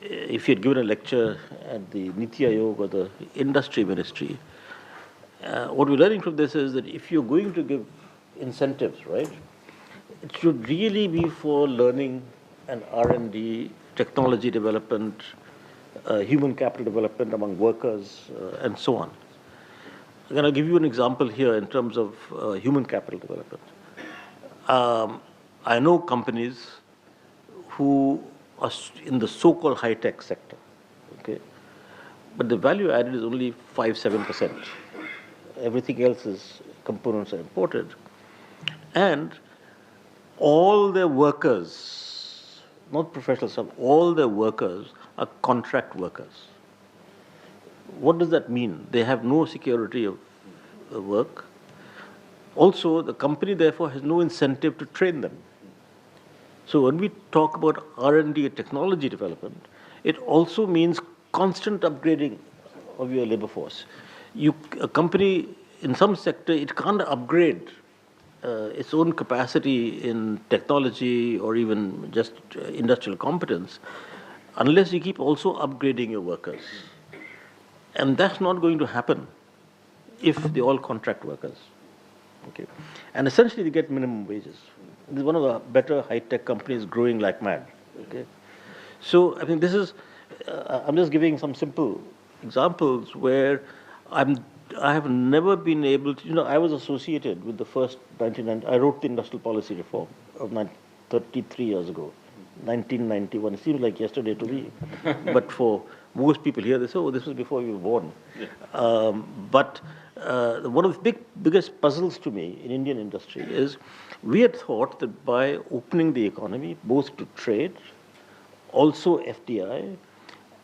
if he had given a lecture at the Niti Aayog or the Industry Ministry, what we're learning from this is that if you're going to give incentives, right, it should really be for learning and R&D, technology development, human capital development among workers, and so on. I'm going to give you an example here in terms of human capital development. I know companies who are in the so-called high-tech sector, okay? But the value added is only 5-7%. Everything else is components are imported. And all their workers, not professional staff, all their workers are contract workers. What does that mean? They have no security of work. Also, the company therefore has no incentive to train them. So when we talk about R&D and technology development, it also means constant upgrading of your labor force. A company in some sector, it can't upgrade its own capacity in technology or even just industrial competence unless you keep also upgrading your workers. And that's not going to happen if they're all contract workers. Okay. And essentially they get minimum wages. This is one of the better high-tech companies growing like mad. Okay. So I think this is, I'm just giving some simple examples where I have never been able to, I was associated with the first 1990, I wrote the industrial policy reform of 33 years ago, 1991. It seems like yesterday to me. But for most people here, they say, oh, this was before you were born. Yeah. But one of the biggest puzzles to me in Indian industry is we had thought that by opening the economy, both to trade, also FDI,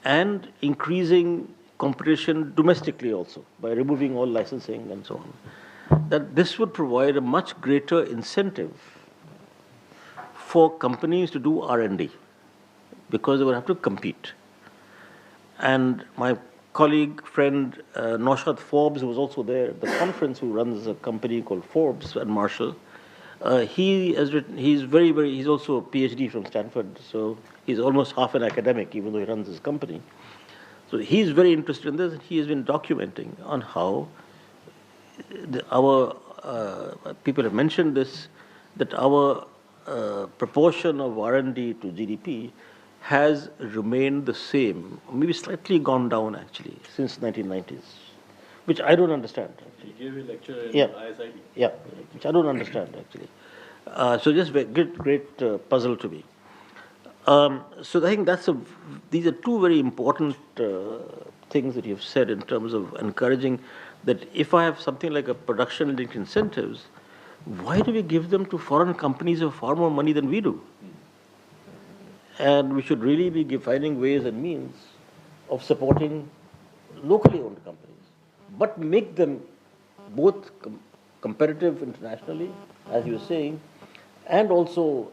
and increasing competition domestically also, by removing all licensing and so on, that this would provide a much greater incentive for companies to do R&D, because they would have to compete. And my colleague, friend, Naushad Forbes, who was also there at the conference, who runs a company called Forbes and Marshall, he has written, he's also a PhD from Stanford, so he's almost half an academic, even though he runs his company. So he's very interested in this, and he has been documenting on how our people have mentioned this, that our proportion of R&D to GDP has remained the same, maybe slightly gone down actually, since 1990s, which I don't understand actually. He gave a lecture in ISID. Yeah, which I don't understand actually. So just great puzzle to me. So I think these are two very important things that you've said in terms of encouraging that if I have something like a production-linked incentives, why do we give them to foreign companies who have far more money than we do? And we should really be finding ways and means of supporting locally owned companies, but make them both competitive internationally, as you were saying, and also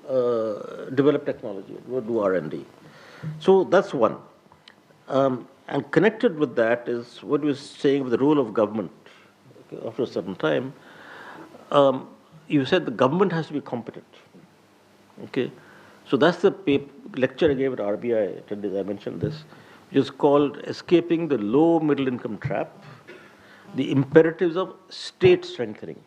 develop technology, do R&D. So that's one. And connected with that is what we were saying with the role of government. Okay, after a certain time, you said the government has to be competent. Okay, so that's the lecture I gave at RBI, I mentioned this, which is called Escaping the Low Middle Income Trap, the Imperatives of State Strengthening.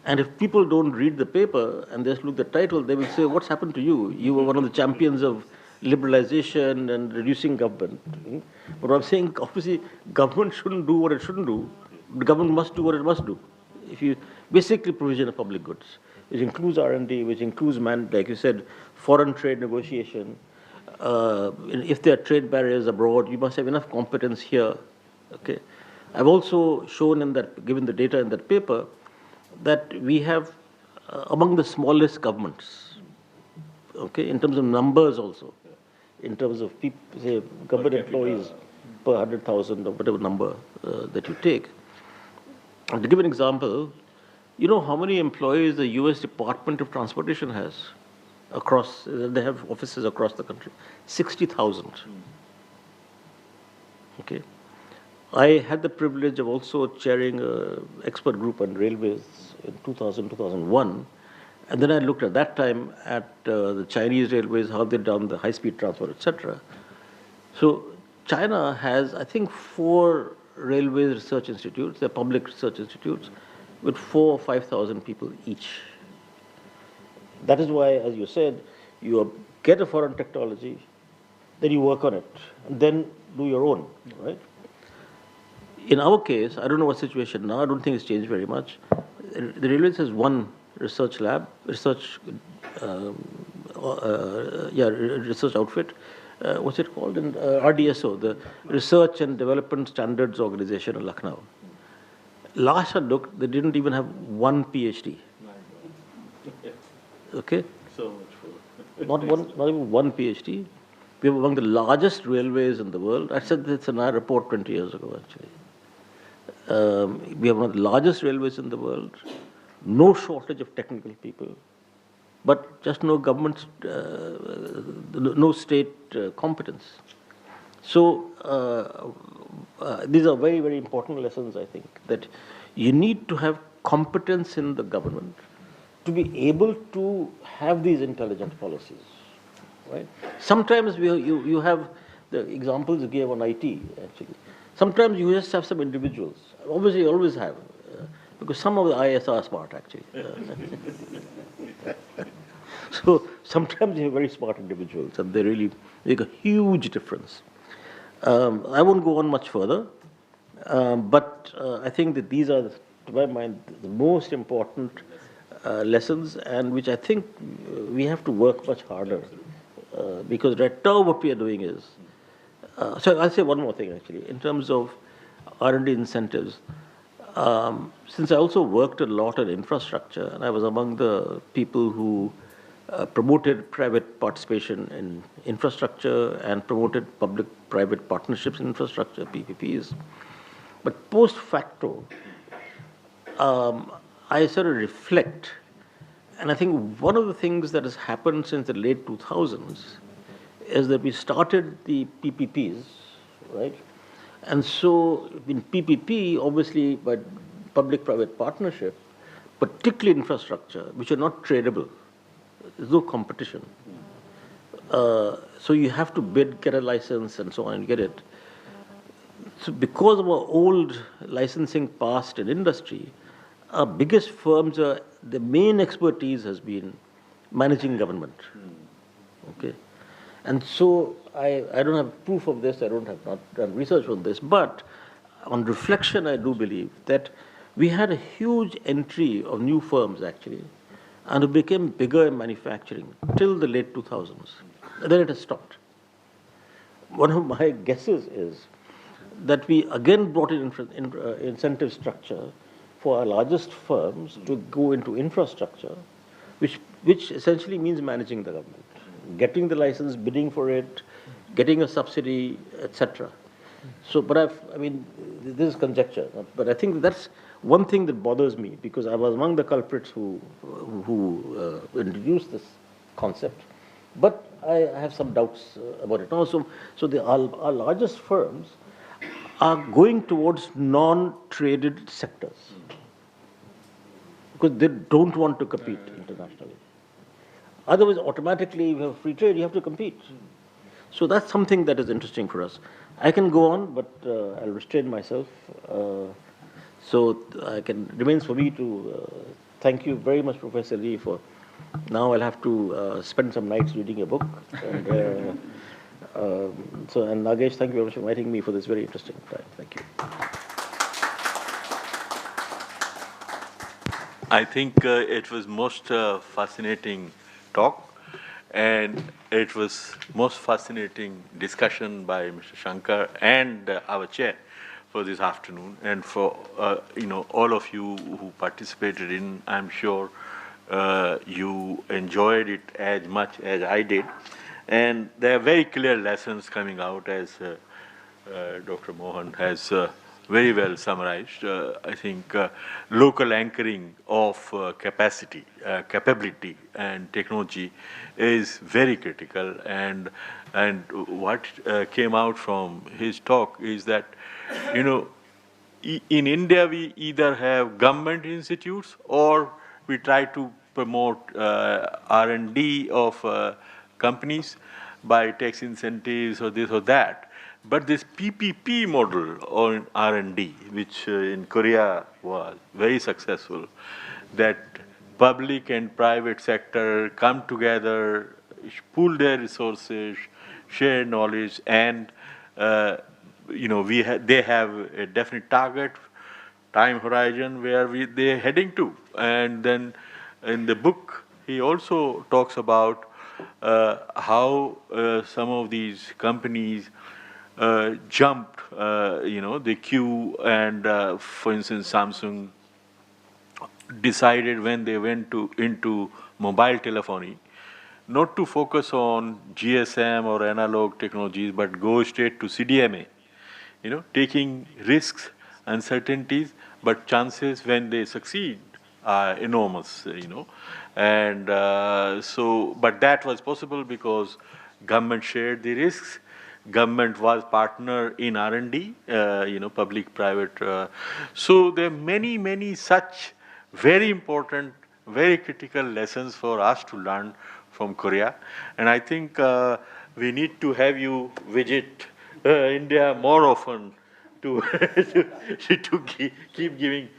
And if people don't read the paper and just look at the title, they will say, what's happened to you? You were one of the champions of liberalization and reducing government. But I'm saying, obviously, government shouldn't do what it shouldn't do. The government must do what it must do. If you basically provision of public goods, which includes R&D, which includes, like you said, foreign trade negotiation. If there are trade barriers abroad, you must have enough competence here. Okay, I've also shown in that, given the data in that paper, that we have among the smallest governments. Okay, in terms of numbers also, in terms of people, say government employees per 100,000 or whatever number that you take. And to give an example, you know how many employees the US Department of Transportation has across, they have offices across the country? 60,000. Okay. I had the privilege of also chairing an expert group on railways in 2000, 2001. And then I looked at that time at the Chinese railways, how they've done the high-speed transport, etc. So China has, I think, 4 railway research institutes, they're public research institutes, with 4,000 or 5,000 people each. That is why, as you said, you get a foreign technology, then you work on it, and then do your own, right? In our case, I don't know what situation now, I don't think it's changed very much. The railways has one research lab, research outfit. What's it called? RDSO, the Research and Development Standards Organization in Lucknow. Last I looked, they didn't even have one PhD. Okay? So much for not even one PhD. We have among the largest railways in the world. I said this in our report 20 years ago, actually. We have one of the largest railways in the world. No shortage of technical people, but just no government, no state competence. So these are very, very important lessons, I think, that you need to have competence in the government to be able to have these intelligent policies, right? Sometimes you have the examples you gave on IT, actually. Sometimes you just have some individuals. Obviously, you always have. Because some of the IS are smart, actually. So sometimes you have very smart individuals, and they really make a huge difference. I won't go on much further, but I think that these are, to my mind, the most important lessons, and which I think we have to work much harder. Because right now what we are doing is, so I'll say one more thing, actually, in terms of R&D incentives. Since I also worked a lot on infrastructure, and I was among the people who promoted private participation in infrastructure and promoted public-private partnerships in infrastructure, PPPs. But post facto, I sort of reflect, and I think one of the things that has happened since the late 2000s is that we started the PPPs, right? And so in PPP, obviously, by public-private partnership, particularly infrastructure, which are not tradable, there's no competition. So you have to bid, get a license, and so on, and get it. So because of our old licensing past in industry, our biggest firms are, the main expertise has been managing government. Okay. And so I don't have proof of this, I don't have not done research on this, but on reflection, I do believe that we had a huge entry of new firms, actually, and it became bigger in manufacturing till the late 2000s. And then it has stopped. One of my guesses is that we again brought in incentive structure for our largest firms to go into infrastructure, which essentially means managing the government, getting the license, bidding for it, getting a subsidy, etc. So, but I mean, this is conjecture, but I think that's one thing that bothers me, because I was among the culprits who introduced this concept. But I have some doubts about it now. So our largest firms are going towards non-traded sectors because they don't want to compete internationally. Otherwise, automatically, if you have free trade, you have to compete. So that's something that is interesting for us. I can go on, but I'll restrain myself. So it remains for me to thank you very much, Professor Lee, for Now I'll have to spend some nights reading your book. And, and Nagesh, thank you very much for inviting me for this very interesting time. Thank you. I think it was most fascinating talk, and it was most fascinating discussion by Mr. Shankar and our chair for this afternoon, and for all of you who participated in. I'm sure you enjoyed it as much as I did, and there are very clear lessons coming out, as Dr. Mohan has very well summarized. I think local anchoring of capability and technology is very critical. And what came out from his talk is that, in India we either have government institutes or we try to promote R&D of companies by tax incentives or this or that. But this PPP model on R&D, which in Korea was very successful, that public and private sector come together, pool their resources, share knowledge, and they have a definite target, time horizon where they're heading to. And then in the book, he also talks about how some of these companies jumped, the queue, and for instance, Samsung decided when they went into mobile telephony, not to focus on GSM or analog technologies, but go straight to CDMA, taking risks, uncertainties, but chances when they succeed are enormous, And but that was possible because government shared the risks. Government was partner in R&D, public-private. So there are many, many such very important, very critical lessons for us to learn from Korea. And I think we need to have you visit India more often to keep giving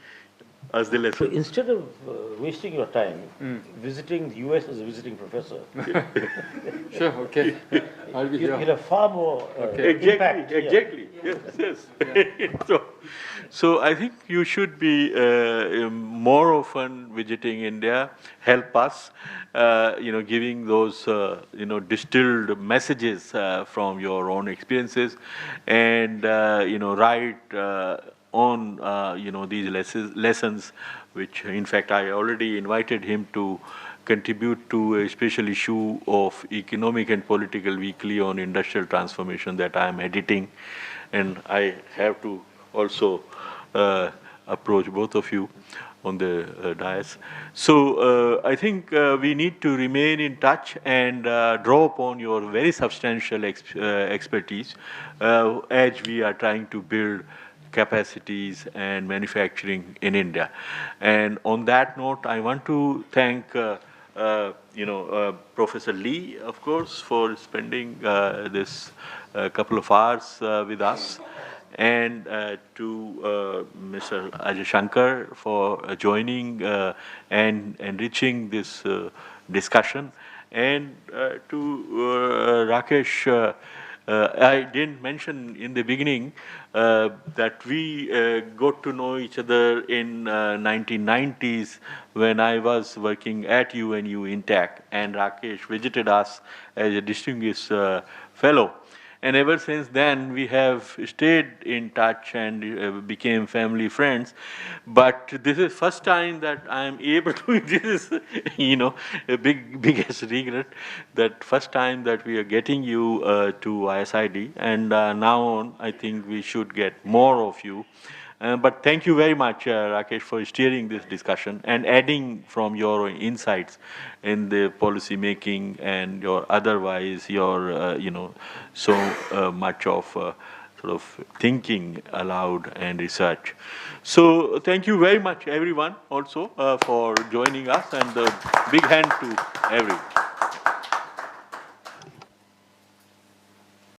us the lesson. So instead of wasting your time visiting the US as a visiting professor, Sure, okay. I'll be here. you'll have far more impact. Exactly. Yes. So I think you should be more often visiting India. Help us, giving those distilled messages from your own experiences, and write on these lessons, which in fact I already invited him to contribute to a special issue of Economic and Political Weekly on industrial transformation that I am editing, and I have to also approach both of you on the dais. So I think we need to remain in touch and draw upon your very substantial expertise as we are trying to build capacities and manufacturing in India. And on that note, I want to thank Professor Lee, of course, for spending this couple of hours with us, and to Mr. Ajay Shankar for joining and enriching this discussion, and to Rakesh. I didn't mention in the beginning that we got to know each other in 1990s when I was working at UNU INTAC, and Rakesh visited us as a distinguished fellow. And ever since then, we have stayed in touch and became family friends. But this is first time that I am able to, this is, a biggest regret, that first time that we are getting you to ISID. And now on, I think we should get more of you. But thank you very much, Rakesh, for steering this discussion and adding from your insights in the policy making and your otherwise your so much of sort of thinking aloud and research. So thank you very much, everyone, also for joining us, and a big hand to everyone.